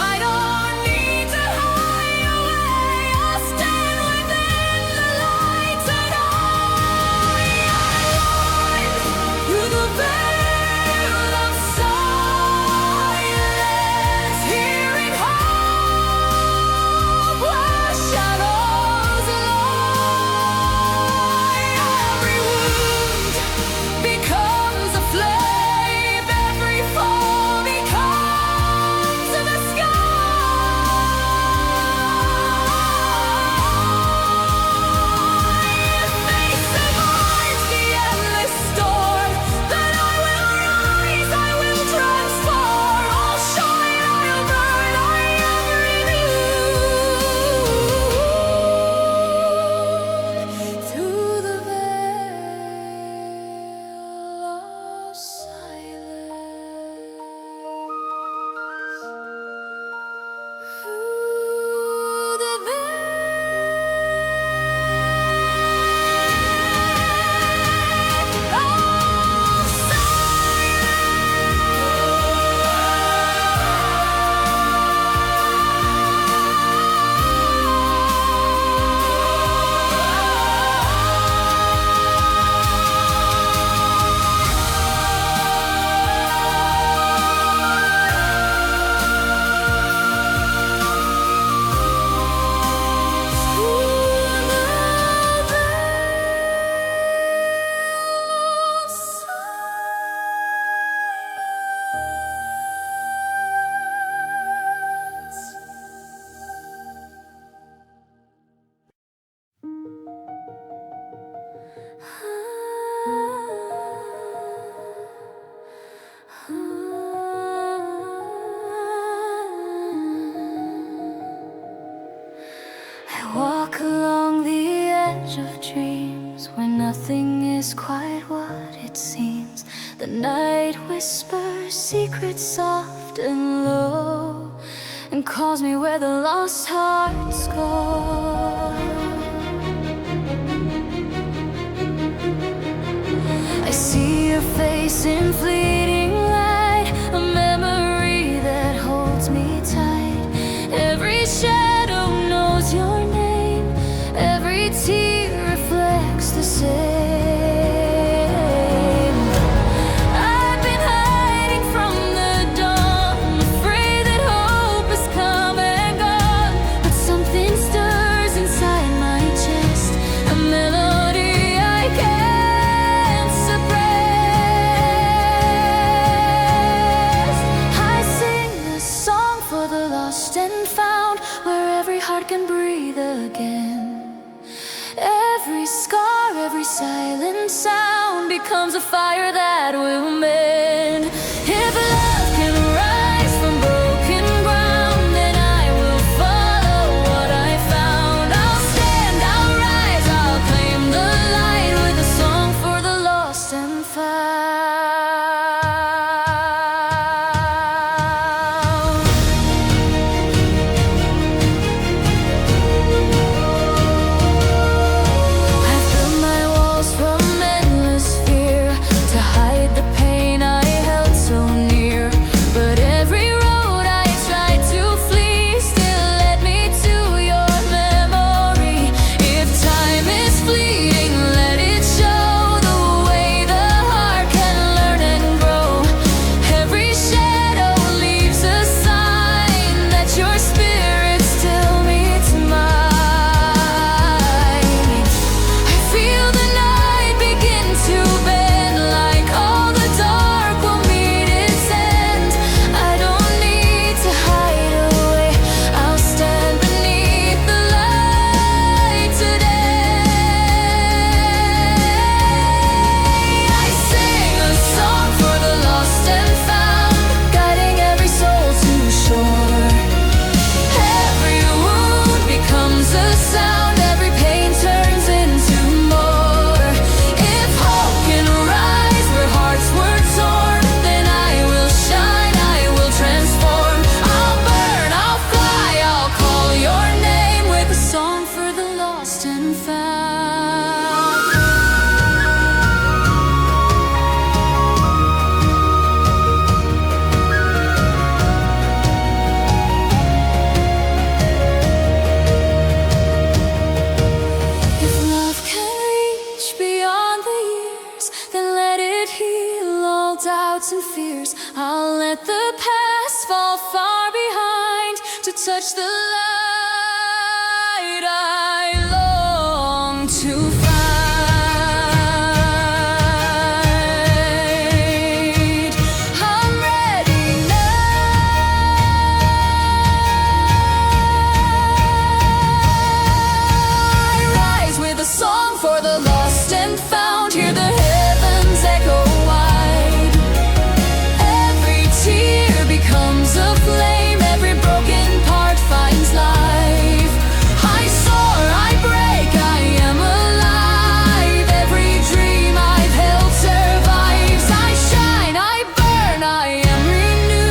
I don't need to hide away, I'll stand within the light tonight. I rise through the veil of silence, hearing hope where shadows lie. Every wound becomes a flame, every fall becomes the sky. Face and march the endless storm, then I will rise, I will transform. I'll shine, I'll burn, I am renewed through the veil of silence. Through the I walk along the edge of dreams where nothing is quite what it seems. The night whispers secrets soft and low and calls me where the lost hearts go. I see your face in fleeting light, a memory that holds me tight. Every shadow knows your name, every tear reflects the same. I've been hiding from becomes a fire that will mend. If love can rise from broken ground, then I will follow what I found. I'll stand, I'll rise, I'll claim the light with a song for the lost and found. And fears, I'll let the past fall far behind to touch the light I long to find. I'm ready now. I rise with a song for the lost and found. Hear the heavens echo wide. Becomes a flame, every broken part finds life. I soar, I break, I am alive. Every dream I've held survives. I shine, I burn, I am renewed.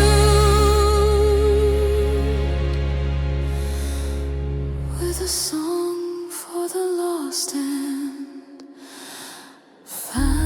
With a song for the lost and found.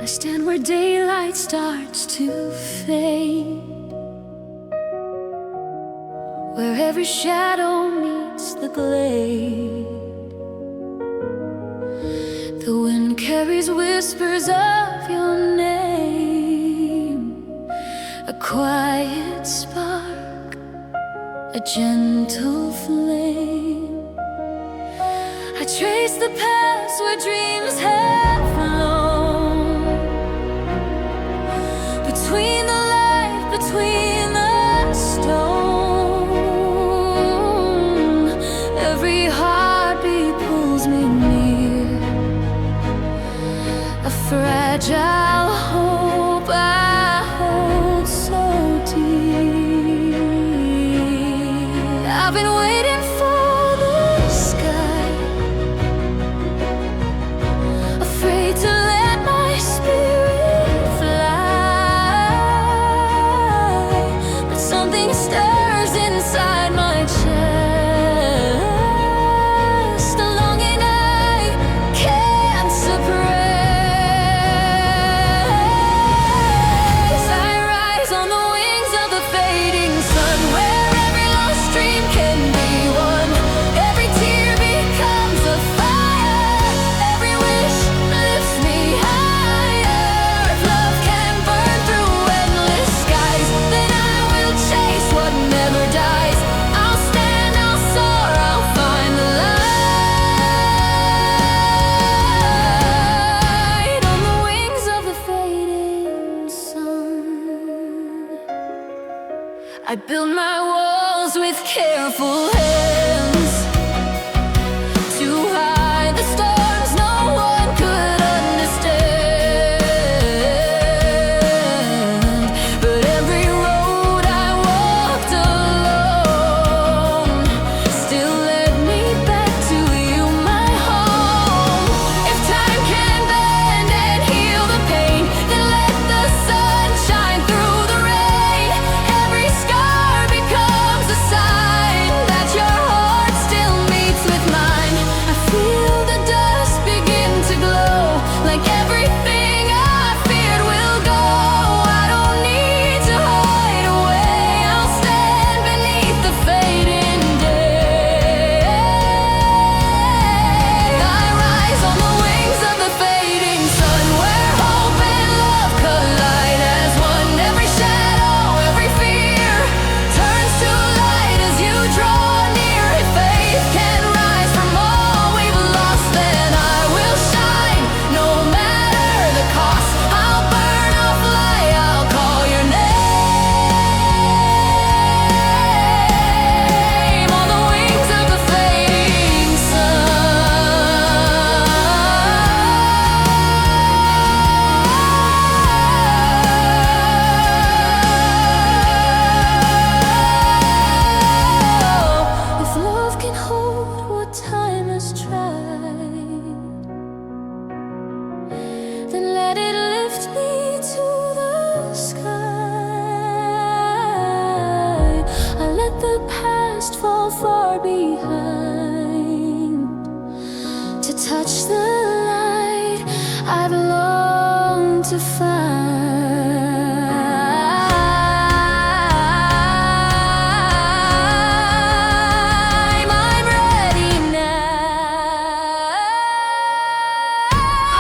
I stand where daylight starts to fade, where every shadow meets the glade. The wind carries whispers of your name, a quiet spark, a gentle flame. I trace the paths where dreams have flown, between the light, between the stone. Every heartbeat pulls me near, a fragile hope I hold so deep. I've been waiting for the sky, afraid to let my spirit fly, but something stirs build my walls with careful hands to hide the storms no one could understand. But every road I walked alone still led me back to you, my home. If time can bend and heal the pain, then let the sun shine through the rain. Every scar becomes a sign that your heart still meets with mine. I feel the dust begin to glow, like everything I feared will go. I don't need to hide away, I'll stand beneath the fading day. I rise on the wings of the fading sun, where hope and love collide as one. Every shadow, every fear turns to light as you draw near. If faith can rise from all we've lost, then I will shine, no matter the cost. I'll burn, I'll fly, I'll call your name on the wings of the fading sun. If love can hold what time has tried, then let it lift me to the sky. I let the past fall far behind to touch the light I've longed to find. I'm ready now.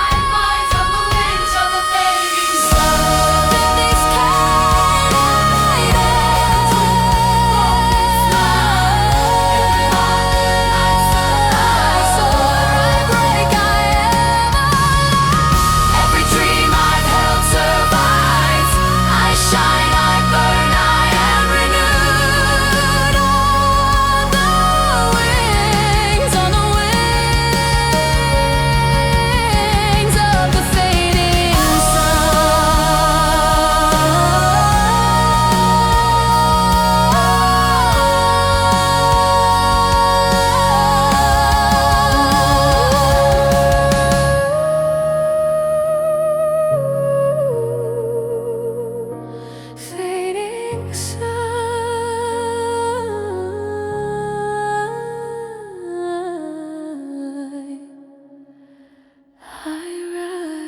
I'm light on the wings of the fading sun. This can't hide I soar, I break, I am alive. Every dream I've held survives. I shine, I burn, I am renewed on the wings of the fading fading sun. I rise.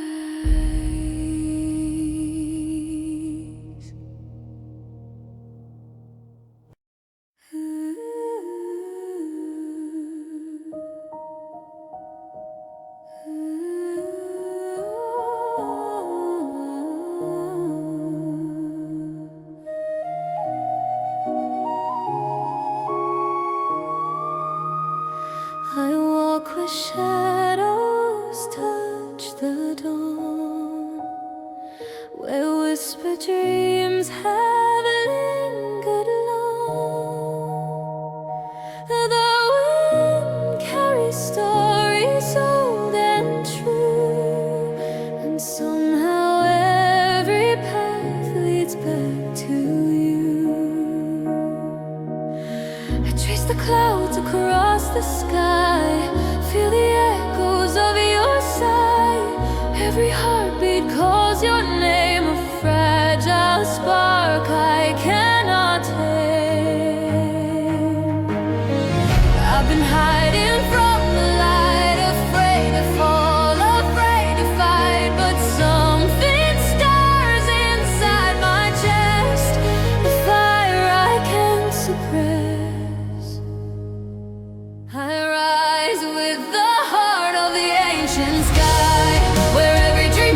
I walk where shadows touch the dawn, where whispered dreams have lingered long. The wind carries stories old and true, and somehow every path leads back to you. I trace the clouds across the sky, feel the echoes of your sigh. Every heartbeat calls your name, a fragile spark I cannot tame. I've been hiding from the light, afraid to fall, afraid to fight. But something stirs inside my chest, the fire I can't suppress. I rise with the heart of the ancient sky, where every dream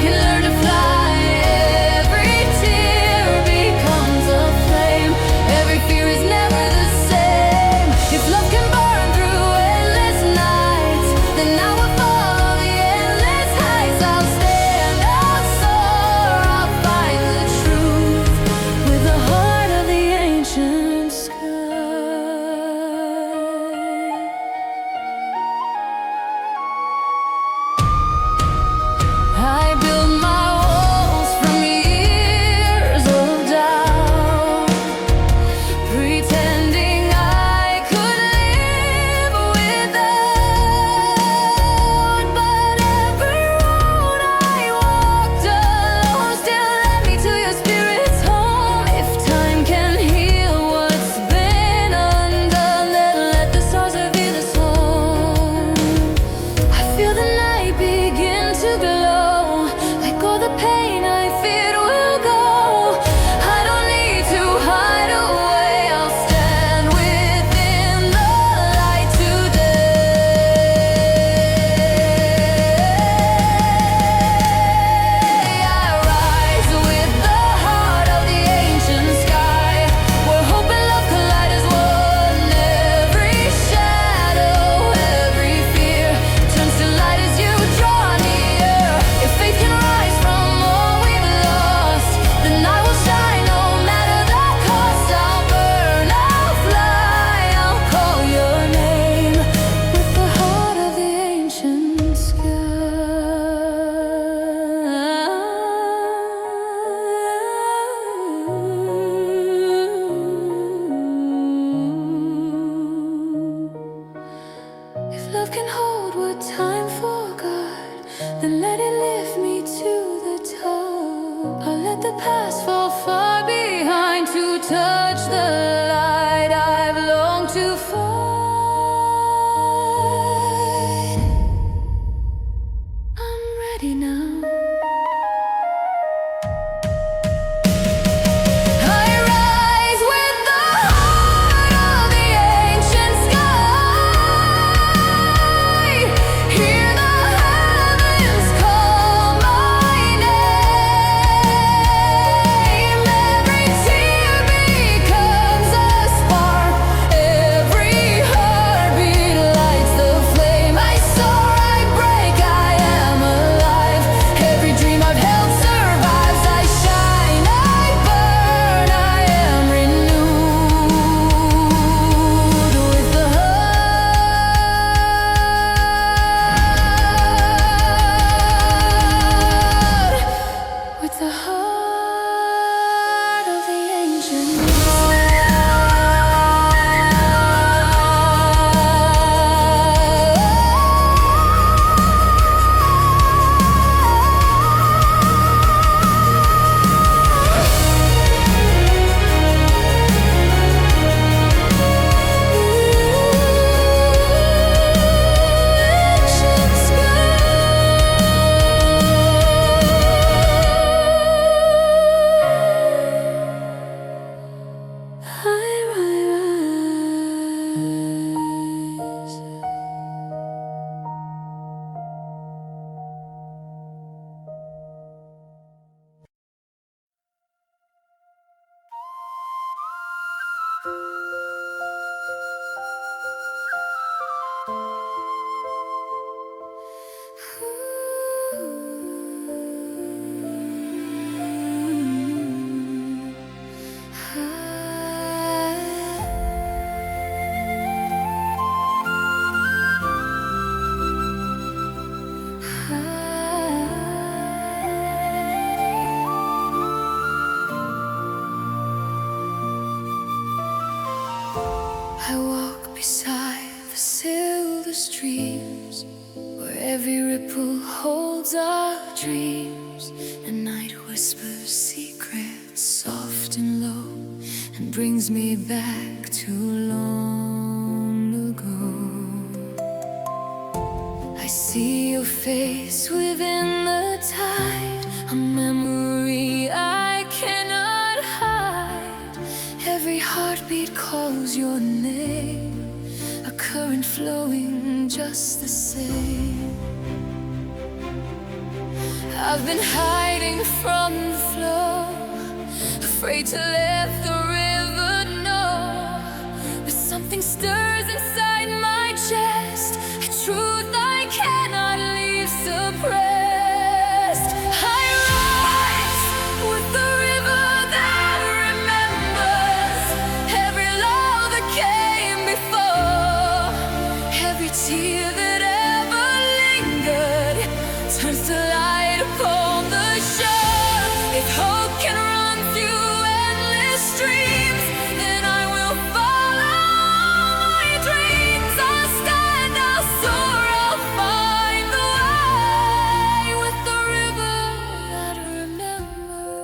what time forgot, then let it lift me to the top. I'll let the past fall far behind to touch the light I've longed to find. I'm ready now. I walk beside the silver streams, where every ripple holds our dreams. And night whispers secrets soft and low, and brings me back to long ago. I see your face within the tide, a memory I cannot hide. Every heartbeat calls your name, a current flowing just the same. I've been hiding from the flow, afraid to let the river know. But something stirs inside my chest, a truth I cannot leave suppressed. I rise with the river that remembers every love that came before. Every tear that ever lingered turns to light upon the shore. If hope can run through endless streams, then I will follow my dreams. I'll stand, I'll soar, I'll find the way with the river that remembers.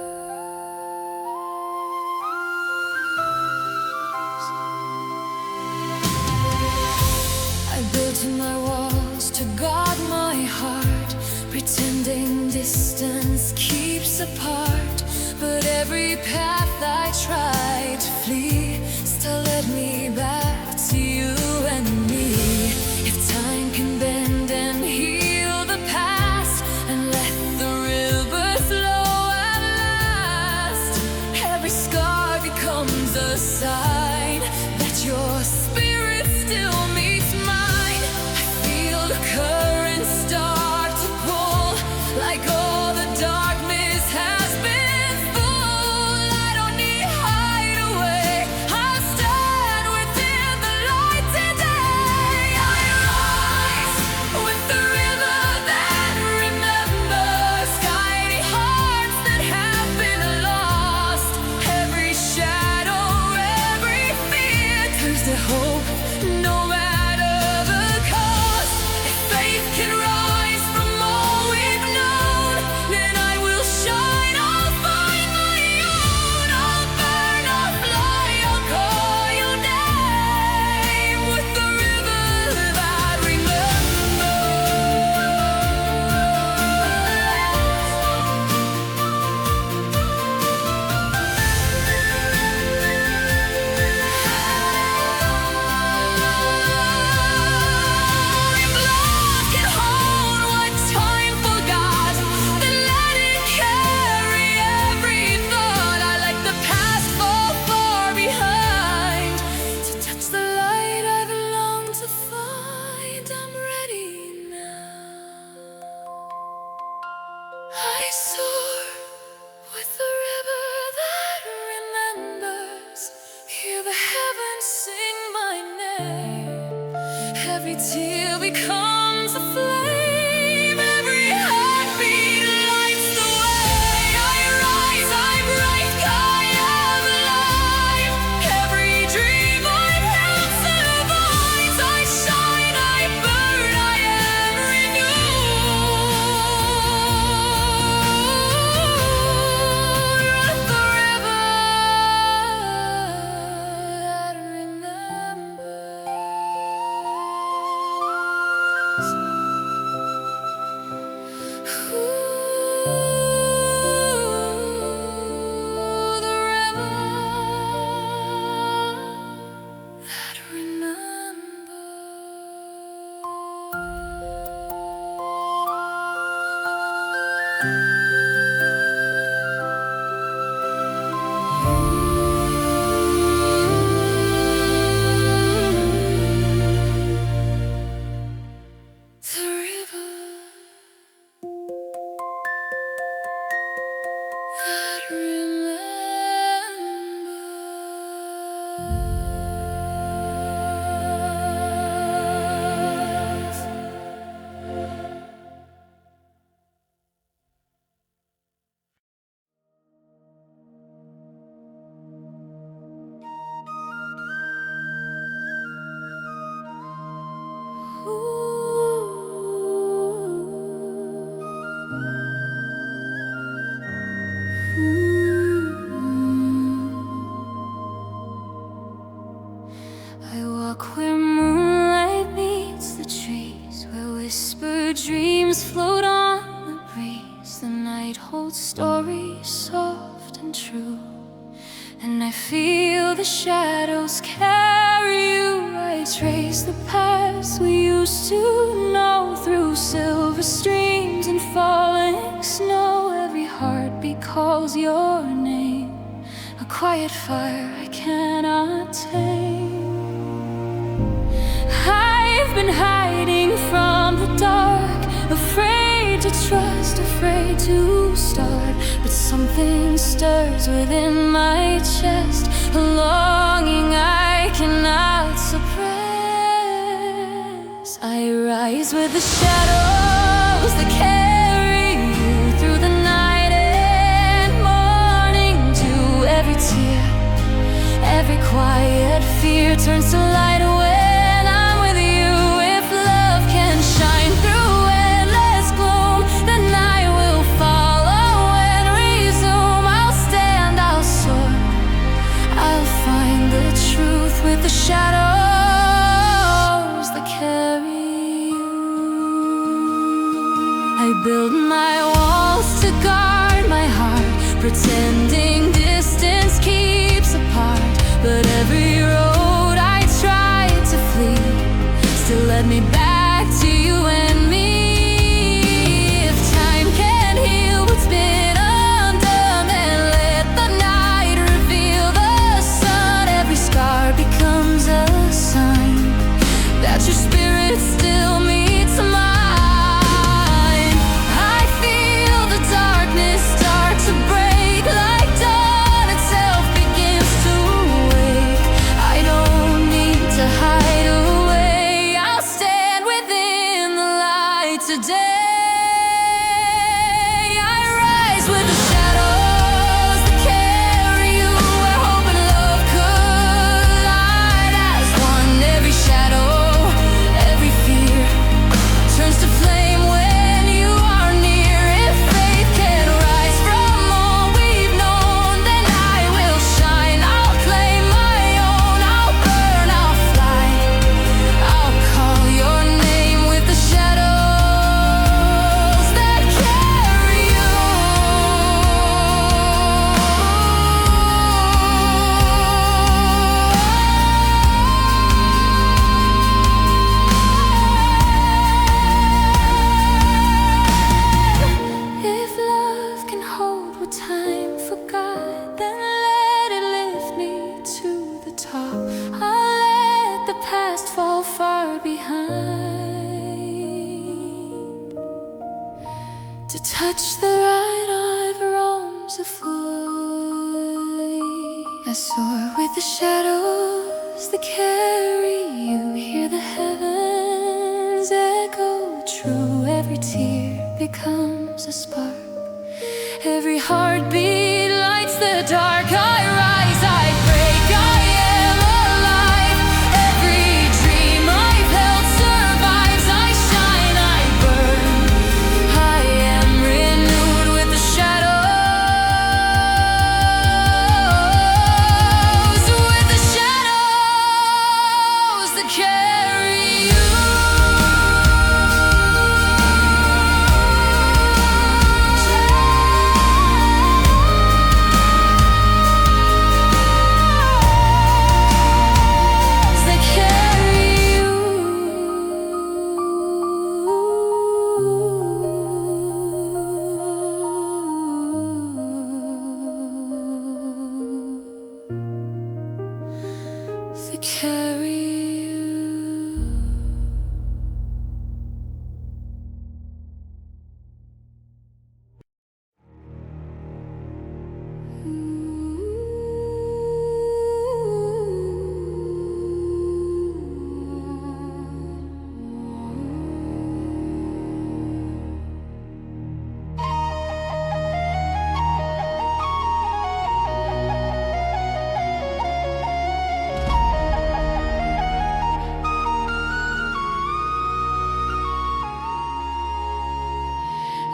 I built my walls to guard my heart, pretending distance keeps apart. But every path I tried to flee still led me back to you and me. If time can bend and heal the past, and let the river flow at last, every scar becomes a sign that your spirit still meets mine. I feel the current start to pull, like all the darkness has been full. I don't need hideaway a flame. Every heartbeat lights the way. I rise, I break, I am alive. Every dream I've held survives. I shine, I burn, I am renewed. Like the river that remembers. The river that I walk where moonlight meets the trees, where whispered dreams float on the breeze. The night holds stories soft and true, and I feel the shadows carry you. I trace the paths we used to know, through silver streams and falling snow. Every heartbeat calls your name, a quiet fire I cannot tame. I've been hiding from the dark, afraid to trust, afraid to start. But something stirs within my chest, a longing I cannot suppress. I rise with the shadows that carry you through the night and morning. To every tear, every quiet fear turns to light when I'm with you. If love can shine through endless gloom, then I will follow and resume. I'll stand, I'll soar, I'll find the truth with the shadows that carry you. I build my walls to guard my heart, pretending distance keeps apart. But every road I try to flee still led me back to you and me. If time can heal what's been undone, then let the night reveal the sun. Every scar becomes a sign that your spirit still meets mine. I feel the darkness start to break, like dawn itself begins to wake. I don't need to hide away, I'll stand within the light today. I rise with the shadows that carry you, where hope and love collide as one. Every shadow, every fear turns to flame when you are near. If faith can rise from all we've known, then I will shine. I'll claim my own, I'll burn, I'll fly. I'll call your name with the shadows that carry you. If love can hold what time forgot, then let it lift me to the top. I'll let the past fall far behind, to touch the right of your arms afloat. I soar with the shadows that carry you, hear the heavens echo true. Every tear becomes a spark. Every heartbeat lights the dark. I rise, I break, I am alive. Every dream I've held survives. I shine, I burn. I am renewed with the shadows. With the shadows that carry you. Carry you.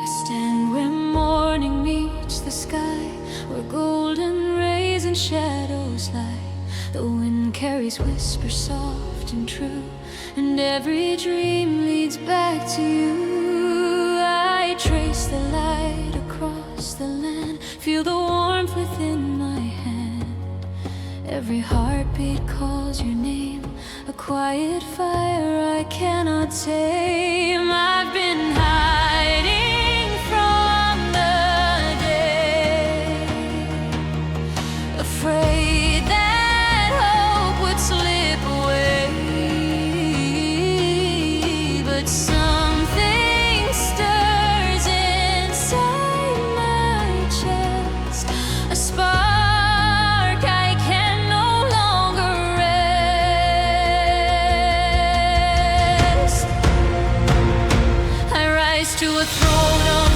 Stand where morning meets the sky, where golden rays and shadows lie. The wind carries whispers soft and true, and every dream leads back to you. I trace the light across the land, feel the warmth within my hand. Every heartbeat calls your name, a quiet fire I cannot tame. I've been hiding from the day, afraid that hope would slip away. But something stirs inside my chest, a spark I can no longer rest. I rise to a throne of